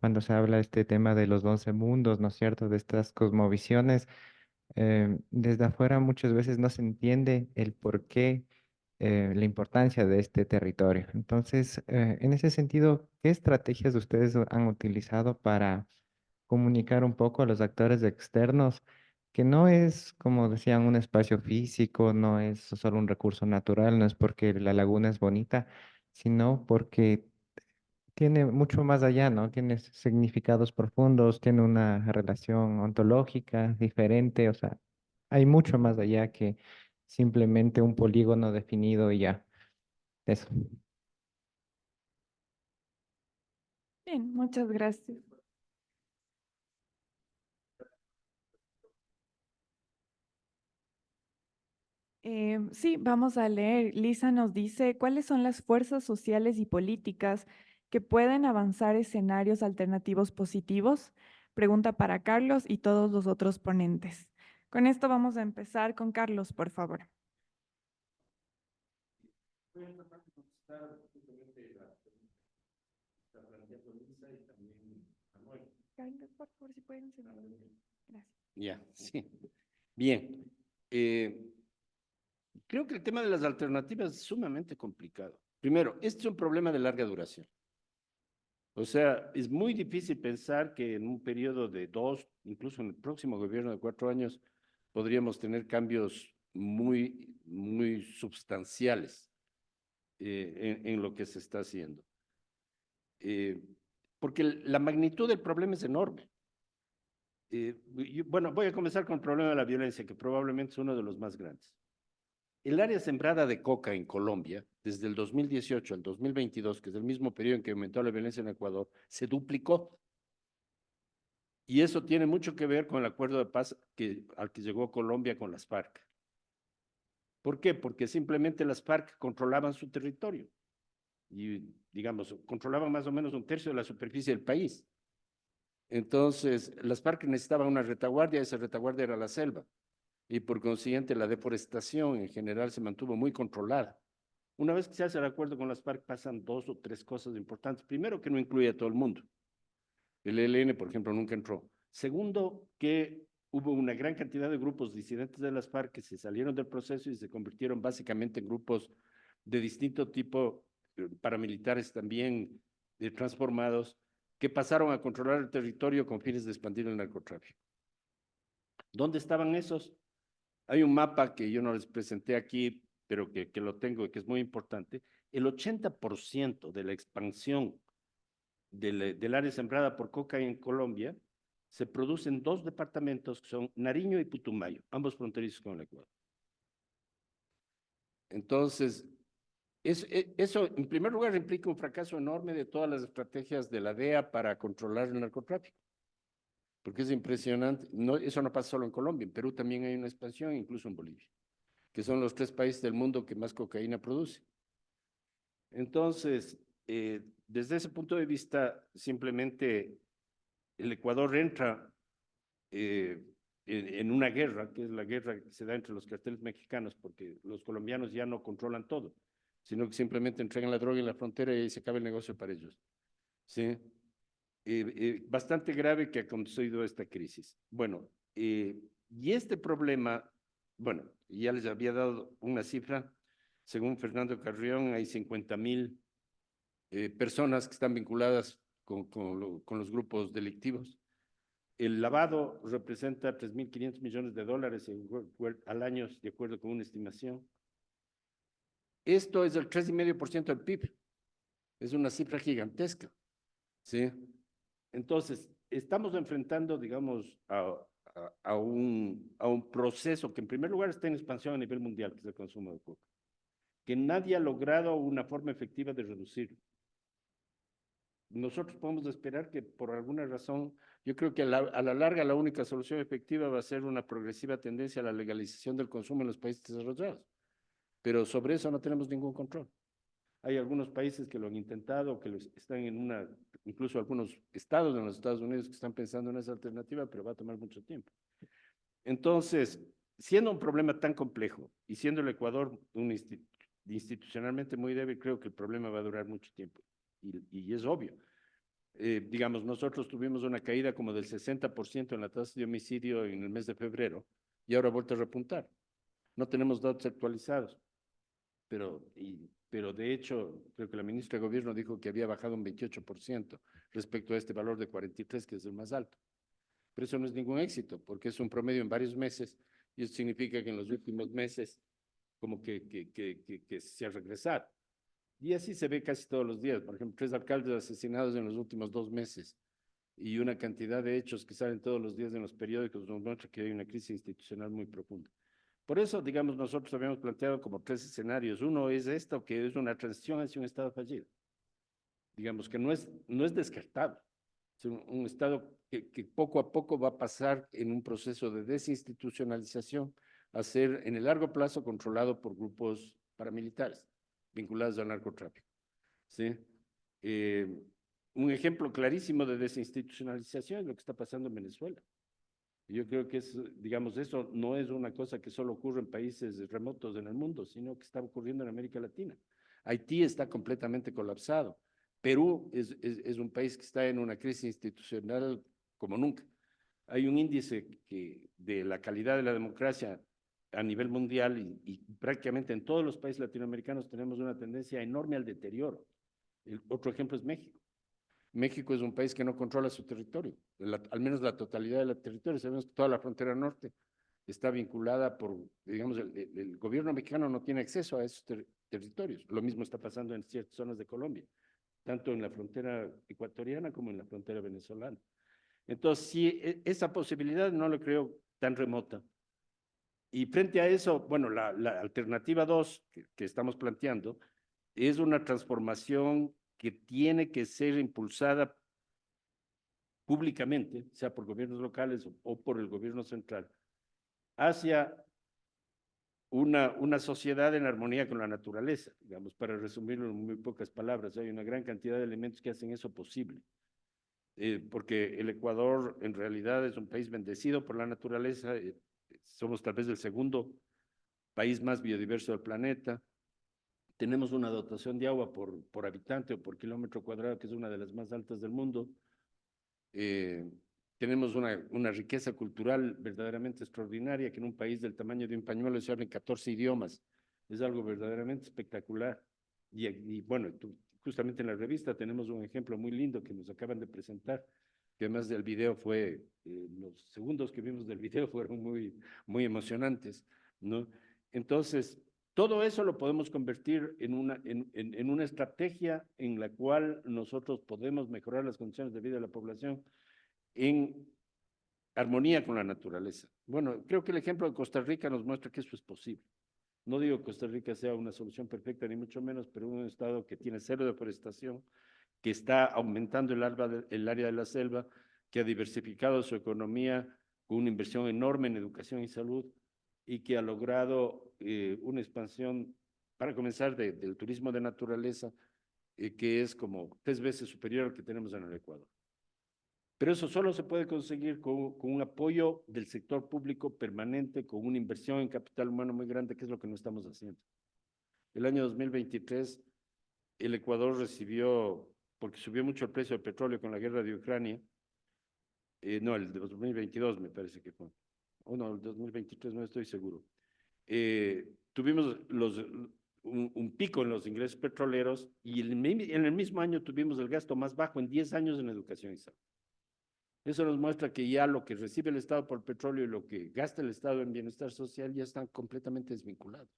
Cuando se habla de este tema de los 11 mundos, ¿no es cierto?, de estas cosmovisiones, desde afuera muchas veces no se entiende el porqué, la importancia de este territorio. Entonces, en ese sentido, ¿qué estrategias ustedes han utilizado para comunicar un poco a los actores externos que no es, como decían, un espacio físico, no es solo un recurso natural, no es porque la laguna es bonita, sino porque tiene mucho más allá, ¿no? Tiene significados profundos, tiene una relación ontológica diferente, o sea, hay mucho más allá que simplemente un polígono definido y ya. Eso. Bien, muchas gracias. Sí, vamos a leer. Lisa nos dice, ¿cuáles son las fuerzas sociales y políticas que pueden avanzar escenarios alternativos positivos? Pregunta para Carlos y todos los otros ponentes. Con esto vamos a empezar con Carlos, por favor. Carlos, por favor, si pueden seguir. Gracias. Ya, sí. Bien. Creo que el tema de las alternativas es sumamente complicado. Primero, este es un problema de larga duración. O sea, es muy difícil pensar que en un periodo de 2, incluso en el próximo gobierno de 4 años, podríamos tener cambios muy sustanciales en lo que se está haciendo. Porque la magnitud del problema es enorme. Bueno, voy a comenzar con el problema de la violencia, que probablemente es uno de los más grandes. El área sembrada de coca en Colombia, desde el 2018 al 2022, que es el mismo periodo en que aumentó la violencia en Ecuador, se duplicó. Y eso tiene mucho que ver con el acuerdo de paz al que llegó Colombia con las FARC. ¿Por qué? Porque simplemente las FARC controlaban su territorio. Y, digamos, controlaban más o menos 1/3 de la superficie del país. Entonces, las FARC necesitaban una retaguardia, esa retaguardia era la selva. Y por consiguiente, la deforestación en general se mantuvo muy controlada. Una vez que se hace el acuerdo con las FARC, pasan 2 o 3 cosas importantes. Primero, que no incluye a todo el mundo. El ELN, por ejemplo, nunca entró. Segundo, que hubo una gran cantidad de grupos disidentes de las FARC que se salieron del proceso y se convirtieron básicamente en grupos de distinto tipo, paramilitares también, transformados, que pasaron a controlar el territorio con fines de expandir el narcotráfico. ¿Dónde estaban esos? Hay un mapa que yo no les presenté aquí, pero que lo tengo y que es muy importante. El 80% de la expansión del área sembrada por coca en Colombia se produce en 2 departamentos que son Nariño y Putumayo, ambos fronterizos con el Ecuador. Entonces, eso en primer lugar implica un fracaso enorme de todas las estrategias de la DEA para controlar el narcotráfico. Porque es impresionante, eso no pasa solo en Colombia, en Perú también hay una expansión, incluso en Bolivia, que son los 3 países del mundo que más cocaína produce. Entonces, desde ese punto de vista, simplemente el Ecuador entra en una guerra, que es la guerra que se da entre los carteles mexicanos, porque los colombianos ya no controlan todo, sino que simplemente entregan la droga en la frontera y ahí se acaba el negocio para ellos. ¿Sí? Bastante grave que ha conducido esta crisis. Bueno, y este problema, bueno, ya les había dado una cifra, según Fernando Carrión, hay 50,000 personas que están vinculadas con los grupos delictivos. El lavado representa 3.500 millones de dólares al año, de acuerdo con una estimación. Esto es el 3,5% del PIB. Es una cifra gigantesca. ¿Sí? Entonces, estamos enfrentando, digamos, a un proceso que en primer lugar está en expansión a nivel mundial, que es el consumo de coca, que nadie ha logrado una forma efectiva de reducirlo. Nosotros podemos esperar que por alguna razón, yo creo que a la larga la única solución efectiva va a ser una progresiva tendencia a la legalización del consumo en los países desarrollados. Pero sobre eso no tenemos ningún control. Hay algunos países que lo han intentado, que están incluso algunos estados en los Estados Unidos que están pensando en esa alternativa, pero va a tomar mucho tiempo. Entonces, siendo un problema tan complejo y siendo el Ecuador institucionalmente muy débil, creo que el problema va a durar mucho tiempo. Y es obvio. Digamos, nosotros tuvimos una caída como del 60% en la tasa de homicidio en el mes de febrero y ahora ha vuelto a repuntar. No tenemos datos actualizados, pero de hecho, creo que la ministra de Gobierno dijo que había bajado un 28% respecto a este valor de 43, que es el más alto. Pero eso no es ningún éxito, porque es un promedio en varios meses y eso significa que en los últimos meses como que se ha regresado. Y así se ve casi todos los días. Por ejemplo, 3 alcaldes asesinados en los últimos 2 meses y una cantidad de hechos que salen todos los días en los periódicos nos muestra que hay una crisis institucional muy profunda. Por eso, digamos, nosotros habíamos planteado como 3 escenarios. Uno es esto, que es una transición hacia un Estado fallido. Digamos que no es descartable. Es un Estado que poco a poco va a pasar en un proceso de desinstitucionalización a ser en el largo plazo controlado por grupos paramilitares vinculados al narcotráfico. ¿Sí? Un ejemplo clarísimo de desinstitucionalización es lo que está pasando en Venezuela. Yo creo que digamos, eso no es una cosa que solo ocurre en países remotos en el mundo, sino que está ocurriendo en América Latina. Haití está completamente colapsado. Perú es un país que está en una crisis institucional como nunca. Hay un índice de la calidad de la democracia a nivel mundial y prácticamente en todos los países latinoamericanos tenemos una tendencia enorme al deterioro. Otro ejemplo es México. México es un país que no controla su territorio, al menos la totalidad del territorio. Sabemos que toda la frontera norte está vinculada por, digamos, el gobierno mexicano no tiene acceso a esos territorios. Lo mismo está pasando en ciertas zonas de Colombia, tanto en la frontera ecuatoriana como en la frontera venezolana. Entonces, sí, esa posibilidad no lo creo tan remota. Y frente a eso, bueno, la alternativa 2 que estamos planteando es una transformación que tiene que ser impulsada públicamente, sea por gobiernos locales o por el gobierno central, hacia una sociedad en armonía con la naturaleza, digamos, para resumirlo en muy pocas palabras. Hay una gran cantidad de elementos que hacen eso posible. Porque el Ecuador en realidad es un país bendecido por la naturaleza, somos tal vez el segundo país más biodiverso del planeta, tenemos una dotación de agua por habitante o por kilómetro cuadrado que es una de las más altas del mundo, tenemos una riqueza cultural verdaderamente extraordinaria, que en un país del tamaño de un pañuelo se hablan 14 idiomas, es algo verdaderamente espectacular. Y bueno, justamente en la revista tenemos un ejemplo muy lindo que nos acaban de presentar, que además del video los segundos que vimos del video fueron muy emocionantes, ¿no? Entonces, todo eso lo podemos convertir en una estrategia en la cual nosotros podemos mejorar las condiciones de vida de la población en armonía con la naturaleza. Bueno, creo que el ejemplo de Costa Rica nos muestra que eso es posible. No digo que Costa Rica sea una solución perfecta, ni mucho menos, pero un estado que tiene 0 deforestación, que está aumentando el área de la selva, que ha diversificado su economía con una inversión enorme en educación y salud, y que ha logrado una expansión, para comenzar, del turismo de naturaleza, que es como 3 veces superior al que tenemos en el Ecuador. Pero eso solo se puede conseguir con un apoyo del sector público permanente, con una inversión en capital humano muy grande, que es lo que no estamos haciendo. El año 2023, el Ecuador recibió, porque subió mucho el precio del petróleo con la guerra de Ucrania, no, el de 2022 me parece que fue, o no, el 2023 no estoy seguro. Tuvimos un pico en los ingresos petroleros y en el mismo año tuvimos el gasto más bajo en 10 años en educación y salud. Eso nos muestra que ya lo que recibe el Estado por petróleo y lo que gasta el Estado en bienestar social ya están completamente desvinculados.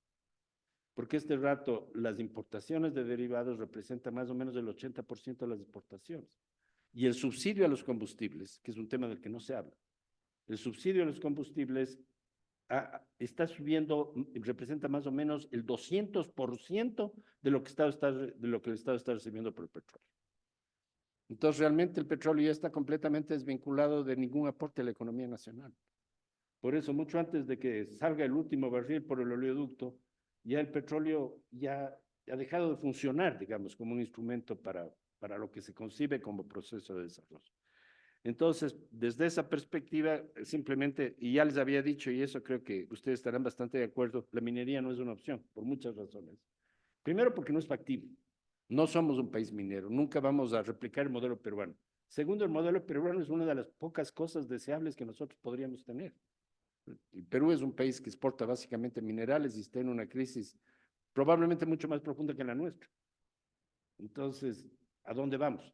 Porque este rato las importaciones de derivados representan más o menos el 80% de las exportaciones. Y el subsidio a los combustibles, que es un tema del que no se habla, el subsidio a los combustibles está subiendo, representa más o menos el 200% de lo que el Estado está recibiendo por el petróleo. Entonces, realmente el petróleo ya está completamente desvinculado de ningún aporte a la economía nacional. Por eso, mucho antes de que salga el último barril por el oleoducto, ya el petróleo ya ha dejado de funcionar, digamos, como un instrumento para lo que se concibe como proceso de desarrollo. Entonces, desde esa perspectiva, simplemente, y ya les había dicho, y eso creo que ustedes estarán bastante de acuerdo, la minería no es una opción, por muchas razones. Primero, porque no es factible. No somos un país minero, nunca vamos a replicar el modelo peruano. Segundo, el modelo peruano es una de las pocas cosas deseables que nosotros podríamos tener. El Perú es un país que exporta básicamente minerales y está en una crisis probablemente mucho más profunda que la nuestra. Entonces, ¿a dónde vamos?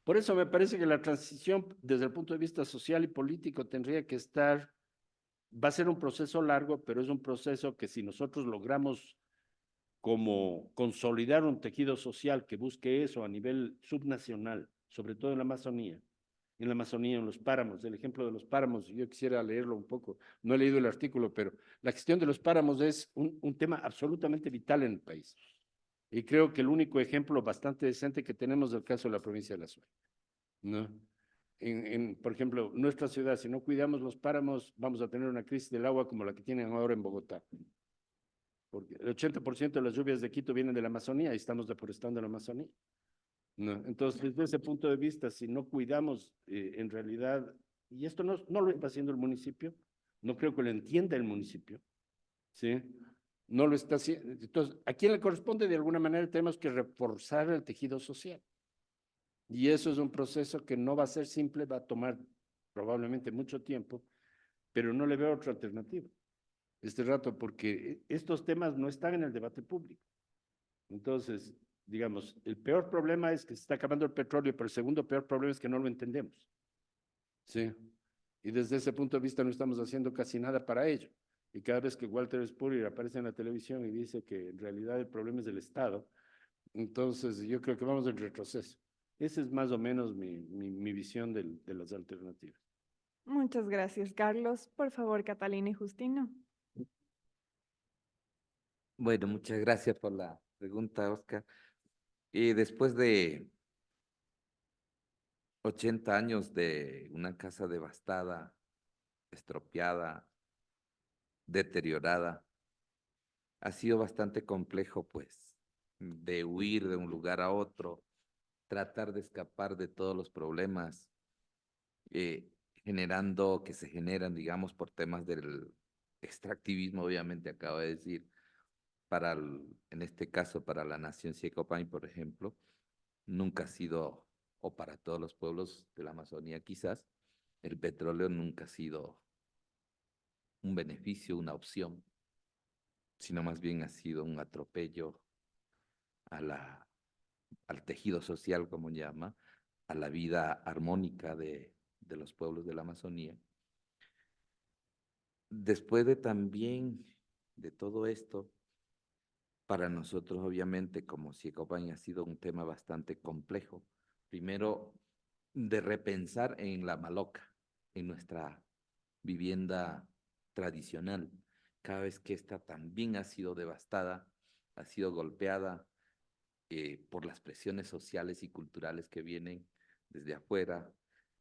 Por eso me parece que la transición desde el punto de vista social y político tendría que va a ser un proceso largo, pero es un proceso que si nosotros logramos como consolidar un tejido social que busque eso a nivel subnacional, sobre todo en la Amazonía, en los páramos. El ejemplo de los páramos, yo quisiera leerlo un poco, no he leído el artículo, pero la gestión de los páramos es un tema absolutamente vital en el país. Y creo que el único ejemplo bastante decente que tenemos es el caso de la provincia de La Suerte, ¿no? Por ejemplo, nuestra ciudad, si no cuidamos los páramos, vamos a tener una crisis del agua como la que tienen ahora en Bogotá. Porque el 80% de las lluvias de Quito vienen de la Amazonía y estamos deforestando la Amazonía, ¿no? Entonces, desde ese punto de vista, si no cuidamos en realidad, y esto no lo está haciendo el municipio, no creo que lo entienda el municipio, ¿sí? No lo está haciendo. Entonces, ¿a quién le corresponde? De alguna manera tenemos que reforzar el tejido social. Y eso es un proceso que no va a ser simple, va a tomar probablemente mucho tiempo, pero no le veo otra alternativa este rato, porque estos temas no están en el debate público. Entonces, digamos, el peor problema es que se está acabando el petróleo, pero el segundo peor problema es que no lo entendemos. ¿Sí? Y desde ese punto de vista no estamos haciendo casi nada para ello. Y cada vez que Walter Spurrier aparece en la televisión y dice que en realidad el problema es del Estado, entonces yo creo que vamos en retroceso. Esa es más o menos mi visión de las alternativas. Muchas gracias, Carlos. Por favor, Catalina y Justino. Bueno, muchas gracias por la pregunta, Oscar. Y después de 80 años de una casa devastada, estropeada, deteriorada, ha sido bastante complejo, pues, de huir de un lugar a otro, tratar de escapar de todos los problemas, que se generan, digamos, por temas del extractivismo, obviamente, acabo de decir, en este caso, para la nación Siecopay, por ejemplo, nunca ha sido, o para todos los pueblos de la Amazonía quizás, el petróleo nunca ha sido un beneficio, una opción, sino más bien ha sido un atropello a al tejido social, como llama, a la vida armónica de los pueblos de la Amazonía. Después de también de todo esto, para nosotros obviamente como Siecopay ha sido un tema bastante complejo. Primero, de repensar en la maloca, en nuestra vivienda tradicional, cada vez que esta también ha sido devastada, ha sido golpeada por las presiones sociales y culturales que vienen desde afuera.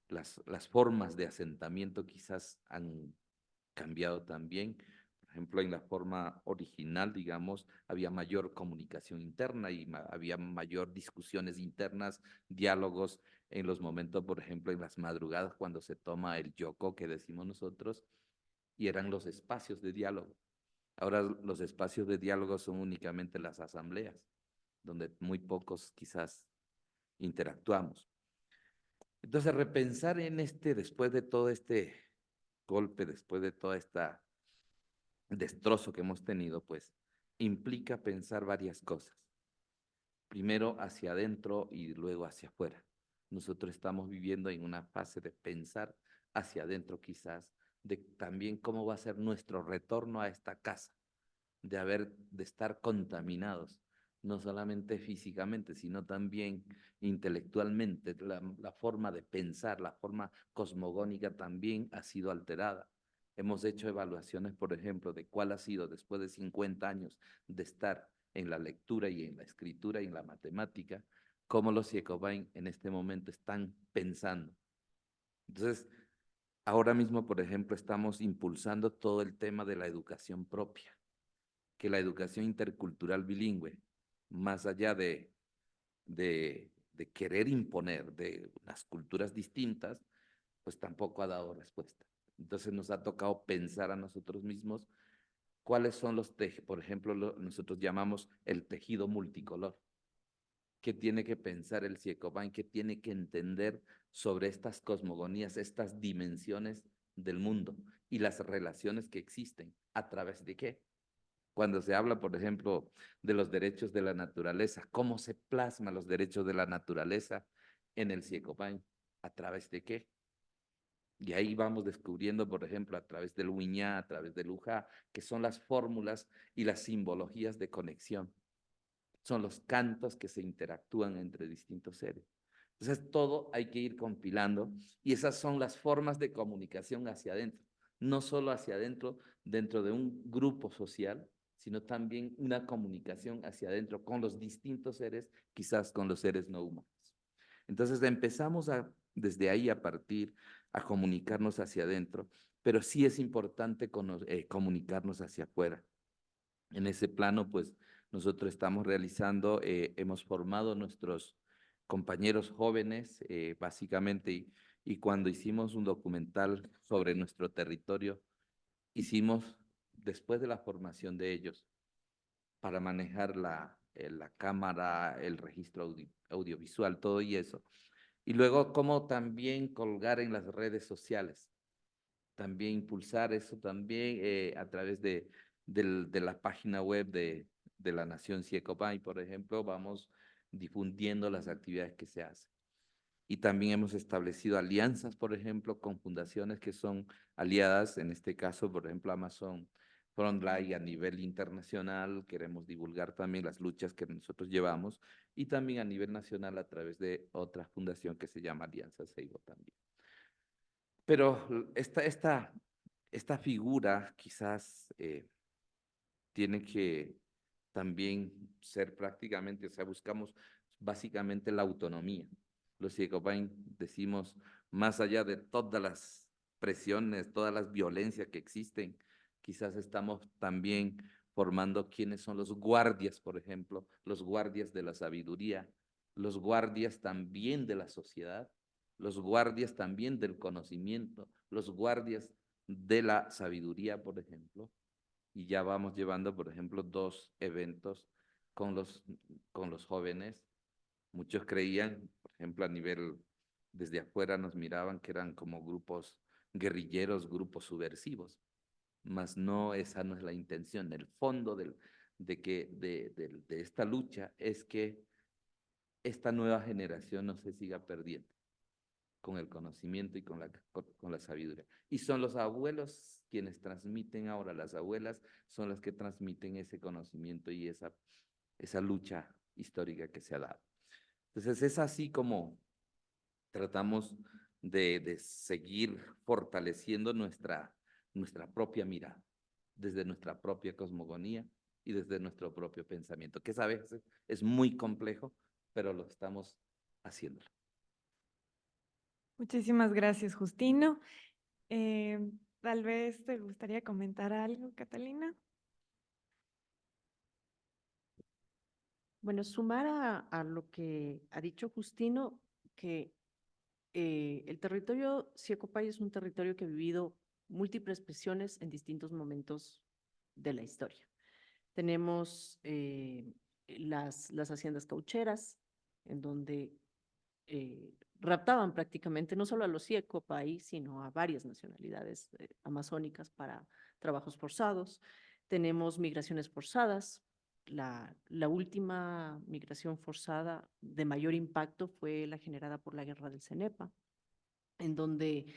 Las formas de asentamiento quizás han cambiado también. Por ejemplo, en la forma original, digamos, había mayor comunicación interna y había mayor discusiones internas, diálogos en los momentos, por ejemplo, en las madrugadas cuando se toma el yoco, que decimos nosotros, y eran los espacios de diálogo. Ahora los espacios de diálogo son únicamente las asambleas, donde muy pocos quizás interactuamos. Entonces, repensar en después de todo este golpe, después de toda esta destrozo que hemos tenido, pues implica pensar varias cosas. Primero hacia adentro y luego hacia afuera. Nosotros estamos viviendo en una fase de pensar hacia adentro quizás, de también cómo va a ser nuestro retorno a esta casa, de estar contaminados, no solamente físicamente, sino también intelectualmente. La forma de pensar, la forma cosmogónica también ha sido alterada. Hemos hecho evaluaciones, por ejemplo, de cuál ha sido después de 50 años de estar en la lectura y en la escritura y en la matemática, cómo los Siecopay en este momento están pensando. Entonces, ahora mismo, por ejemplo, estamos impulsando todo el tema de la educación propia, que la educación intercultural bilingüe, más allá de querer imponer de unas culturas distintas, pues tampoco ha dado respuesta. Entonces nos ha tocado pensar a nosotros mismos cuáles son por ejemplo, nosotros llamamos el tejido multicolor. ¿Qué tiene que pensar el Siecopay? ¿Qué tiene que entender sobre estas cosmogonías, estas dimensiones del mundo y las relaciones que existen? ¿A través de qué? Cuando se habla, por ejemplo, de los derechos de la naturaleza, ¿cómo se plasman los derechos de la naturaleza en el Siecopay? ¿A través de qué? Y ahí vamos descubriendo, por ejemplo, a través del Huiñá, a través del Lujá, que son las fórmulas y las simbologías de conexión son los cantos que se interactúan entre distintos seres. Entonces, todo hay que ir compilando y esas son las formas de comunicación hacia adentro, no solo hacia adentro, dentro de un grupo social, sino también una comunicación hacia adentro con los distintos seres, quizás con los seres no humanos. Entonces, empezamos desde ahí a partir a comunicarnos hacia adentro, pero sí es importante comunicarnos hacia afuera. En ese plano, pues, nosotros estamos realizando, hemos formado nuestros compañeros jóvenes, básicamente, y cuando hicimos un documental sobre nuestro territorio, hicimos, después de la formación de ellos, para manejar la cámara, el registro audiovisual, todo y eso. Y luego, cómo también colgar en las redes sociales, también impulsar eso también a través de la página web de la Nación Siecopay, por ejemplo, vamos difundiendo las actividades que se hacen. Y también hemos establecido alianzas, por ejemplo, con fundaciones que son aliadas, en este caso, por ejemplo, Amazon Frontline a nivel internacional, queremos divulgar también las luchas que nosotros llevamos, y también a nivel nacional a través de otra fundación que se llama Alianza Seibo también. Pero esta figura quizás tiene que también ser prácticamente, o sea, buscamos básicamente la autonomía. Los Siecopay decimos, más allá de todas las presiones, todas las violencias que existen, quizás estamos también formando quiénes son los guardias, por ejemplo, los guardias de la sabiduría, los guardias también de la sociedad, los guardias también del conocimiento, los guardias de la sabiduría, por ejemplo. Y ya vamos llevando, por ejemplo, 2 eventos con los jóvenes. Muchos creían, por ejemplo, a nivel, desde afuera nos miraban que eran como grupos guerrilleros, grupos subversivos, mas no, esa no es la intención. El fondo de esta lucha es que esta nueva generación no se siga perdiendo con el conocimiento y con la sabiduría. Y son los abuelos quienes transmiten ahora, las abuelas son las que transmiten ese conocimiento y esa lucha histórica que se ha dado. Entonces es así como tratamos de seguir fortaleciendo nuestra propia mirada, desde nuestra propia cosmogonía y desde nuestro propio pensamiento, que a veces es muy complejo, pero lo estamos haciendo. Muchísimas gracias, Justino. Tal vez te gustaría comentar algo, Catalina. Bueno, sumar a lo que ha dicho Justino, que el territorio Siecopay es un territorio que ha vivido múltiples presiones en distintos momentos de la historia. Tenemos las haciendas caucheras, en donde raptaban prácticamente no solo a los Siecopay, sino a varias nacionalidades amazónicas para trabajos forzados. Tenemos migraciones forzadas. La última migración forzada de mayor impacto fue la generada por la guerra del Cenepa, en donde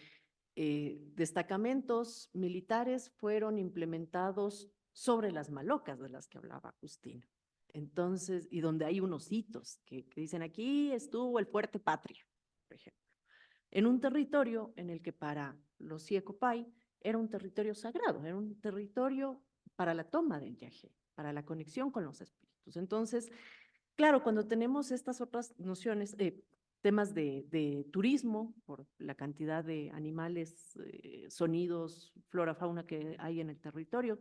destacamentos militares fueron implementados sobre las malocas de las que hablaba Justino. Entonces, y donde hay unos hitos que dicen aquí estuvo el Fuerte Patria, por ejemplo, en un territorio en el que para los Siecopay era un territorio sagrado, era un territorio para la toma del yagé, para la conexión con los espíritus. Entonces, claro, cuando tenemos estas otras nociones, temas de turismo, por la cantidad de animales, sonidos, flora, fauna que hay en el territorio,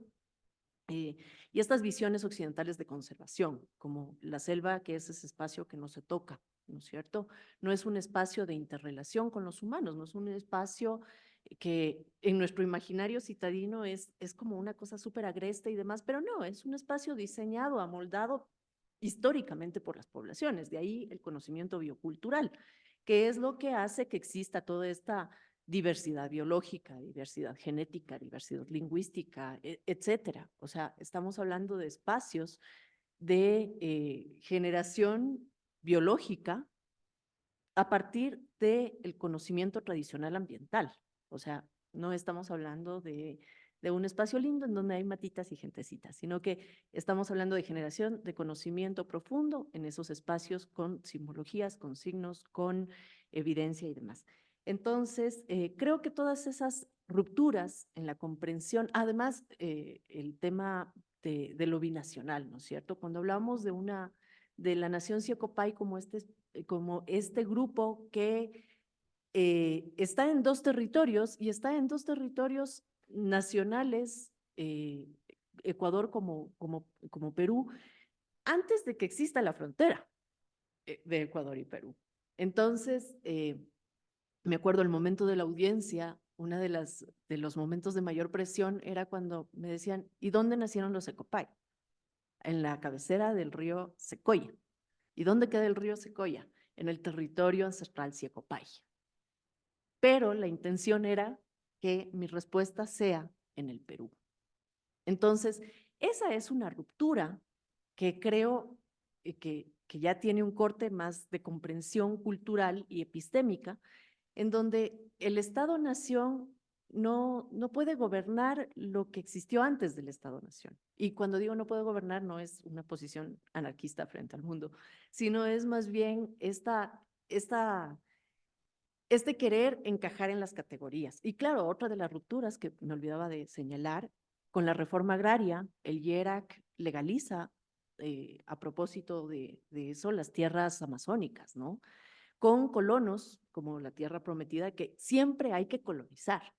y estas visiones occidentales de conservación, como la selva, que es ese espacio que no se toca, ¿no es cierto? No es un espacio de interrelación con los humanos, no es un espacio que en nuestro imaginario citadino es como una cosa súper agreste y demás, pero no, es un espacio diseñado, amoldado históricamente por las poblaciones, de ahí el conocimiento biocultural, que es lo que hace que exista toda esta diversidad biológica, diversidad genética, diversidad lingüística, etcétera. O sea, estamos hablando de espacios de generación biológica a partir del conocimiento tradicional ambiental. O sea, no estamos hablando de de un espacio lindo en donde hay matitas y gentecitas, sino que estamos hablando de generación de conocimiento profundo en esos espacios con simbologías, con signos, con evidencia y demás. Entonces, creo que todas esas rupturas en la comprensión, además, el tema de lo binacional, ¿no es cierto? Cuando hablamos de la nación Siocopay como este grupo que está en dos territorios y está en dos territorios nacionales, Ecuador como Perú, antes de que exista la frontera de Ecuador y Perú. Entonces, me acuerdo el momento de la audiencia, uno de los momentos de mayor presión era cuando me decían, ¿y dónde nacieron los Siocopay? En la cabecera del río Secoya. ¿Y dónde queda el río Secoya? En el territorio ancestral Siocopay. Pero la intención era que mi respuesta sea en el Perú. Entonces, esa es una ruptura que creo que ya tiene un corte más de comprensión cultural y epistémica, en donde el Estado-nación no puede gobernar lo que existió antes del Estado-nación. Y cuando digo no puede gobernar, no es una posición anarquista frente al mundo, sino es más bien este querer encajar en las categorías. Y claro, otra de las rupturas que me olvidaba de señalar, con la reforma agraria, el IERAC legaliza, a propósito de eso, las tierras amazónicas, ¿no? Con colonos, como la tierra prometida, que siempre hay que colonizar.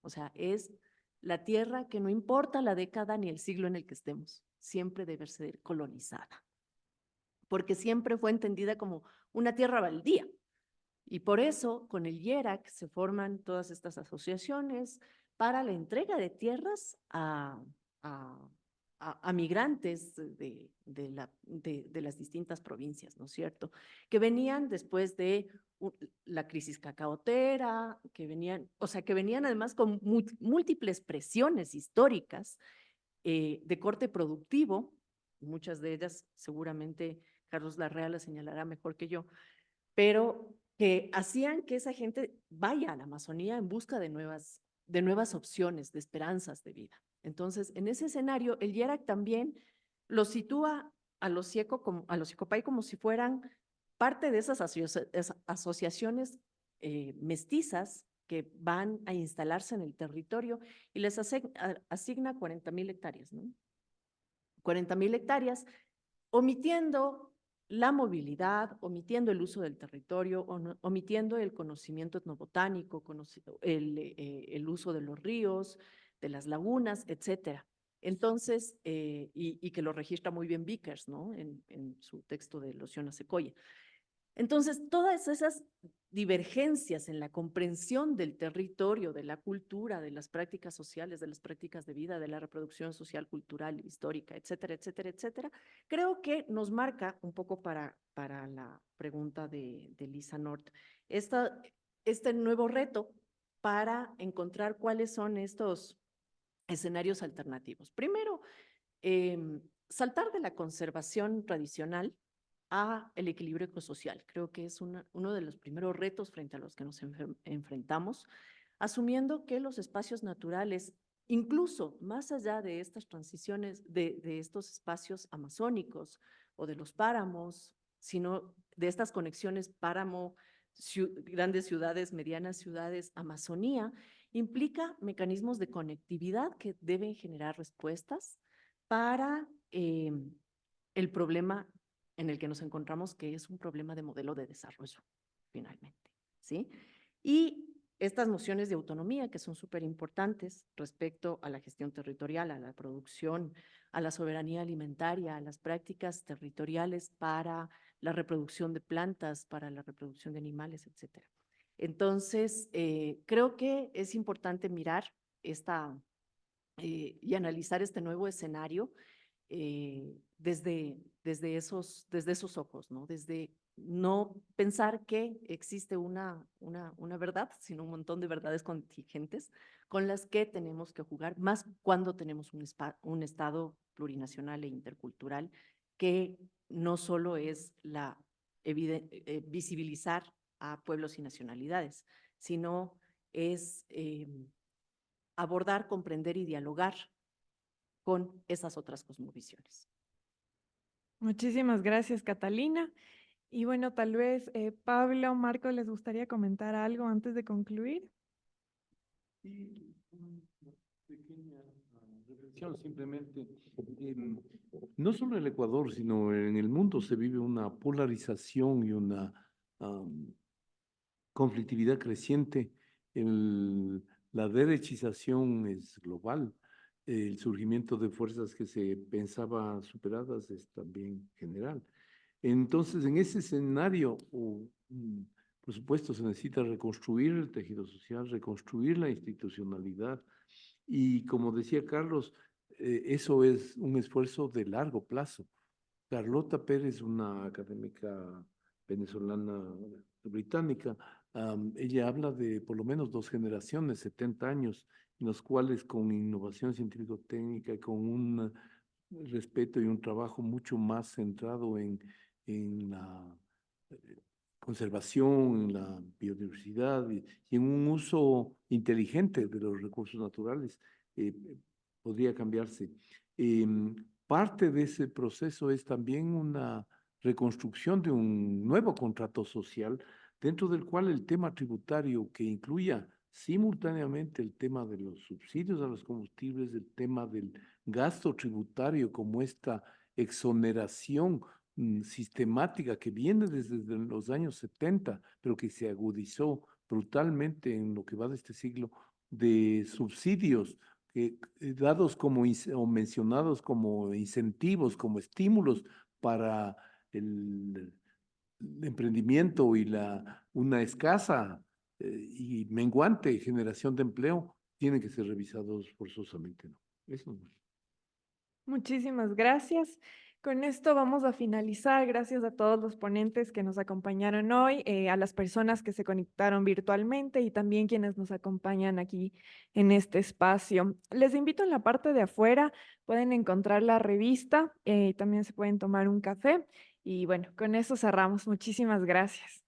O sea, es la tierra que no importa la década ni el siglo en el que estemos, siempre debe ser colonizada. Porque siempre fue entendida como una tierra baldía. Y por eso, con el IERAC se forman todas estas asociaciones para la entrega de tierras a migrantes de las distintas provincias, ¿no es cierto? Que venían después de la crisis cacaotera, que venían además con múltiples presiones históricas de corte productivo, muchas de ellas seguramente Carlos Larrea las señalará mejor que yo, pero que hacían que esa gente vaya a la Amazonía en busca de nuevas opciones, de esperanzas de vida. Entonces, en ese escenario, el IERAC también los sitúa a los Siocopay como si fueran parte de esas asociaciones mestizas que van a instalarse en el territorio y les asigna 40,000 hectáreas, ¿no? 40,000 hectáreas, omitiendo la movilidad, omitiendo el uso del territorio, omitiendo el conocimiento etnobotánico, el uso de los ríos, de las lagunas, etcétera. Entonces, y que lo registra muy bien Vickers, ¿no? En su texto de Loción a Secoya. Entonces, todas esas divergencias en la comprensión del territorio, de la cultura, de las prácticas sociales, de las prácticas de vida, de la reproducción social, cultural, histórica, etcétera, etcétera, etcétera, creo que nos marca un poco para la pregunta de Lisa North, este nuevo reto para encontrar cuáles son estos escenarios alternativos. Primero, saltar de la conservación tradicional a el equilibrio ecosocial. Creo que es uno de los primeros retos frente a los que nos enfrentamos, asumiendo que los espacios naturales, incluso más allá de estas transiciones, de estos espacios amazónicos o de los páramos, sino de estas conexiones páramo, grandes ciudades, medianas ciudades, Amazonía, implica mecanismos de conectividad que deben generar respuestas para el problema en el que nos encontramos, que es un problema de modelo de desarrollo, finalmente, ¿sí? Y estas nociones de autonomía, que son súper importantes respecto a la gestión territorial, a la producción, a la soberanía alimentaria, a las prácticas territoriales para la reproducción de plantas, para la reproducción de animales, etcétera. Entonces, creo que es importante mirar y analizar este nuevo escenario desde esos ojos, ¿no? Desde no pensar que existe una verdad, sino un montón de verdades contingentes con las que tenemos que jugar, más cuando tenemos un Estado plurinacional e intercultural que no solo es visibilizar a pueblos y nacionalidades, sino es abordar, comprender y dialogar con esas otras cosmovisiones. Muchísimas gracias, Catalina. Y bueno, tal vez Pablo, Marco, ¿les gustaría comentar algo antes de concluir? Y una pequeña reflexión simplemente. No solo en el Ecuador, sino en el mundo se vive una polarización y una conflictividad creciente. La derechización es global. El surgimiento de fuerzas que se pensaba superadas es también general. Entonces, en ese escenario, por supuesto, se necesita reconstruir el tejido social, reconstruir la institucionalidad. Y como decía Carlos, eso es un esfuerzo de largo plazo. Carlota Pérez, una académica venezolana británica, ella habla de por lo menos 2 generaciones, 70 años, en los cuales con innovación científico-técnica y con un respeto y un trabajo mucho más centrado en la conservación, en la biodiversidad y en un uso inteligente de los recursos naturales, podría cambiarse. Parte de ese proceso es también una reconstrucción de un nuevo contrato social, dentro del cual el tema tributario, que incluya simultáneamente el tema de los subsidios a los combustibles, el tema del gasto tributario como esta exoneración sistemática que viene desde los años 70, pero que se agudizó brutalmente en lo que va de este siglo, de subsidios dados como o mencionados como incentivos, como estímulos para el emprendimiento y una escasa y menguante generación de empleo, tienen que ser revisados forzosamente, ¿no? Eso no. Muchísimas gracias. Con esto vamos a finalizar. Gracias a todos los ponentes que nos acompañaron hoy, a las personas que se conectaron virtualmente y también quienes nos acompañan aquí en este espacio. Les invito en la parte de afuera, pueden encontrar la revista, también se pueden tomar un café y bueno, con eso cerramos. Muchísimas gracias.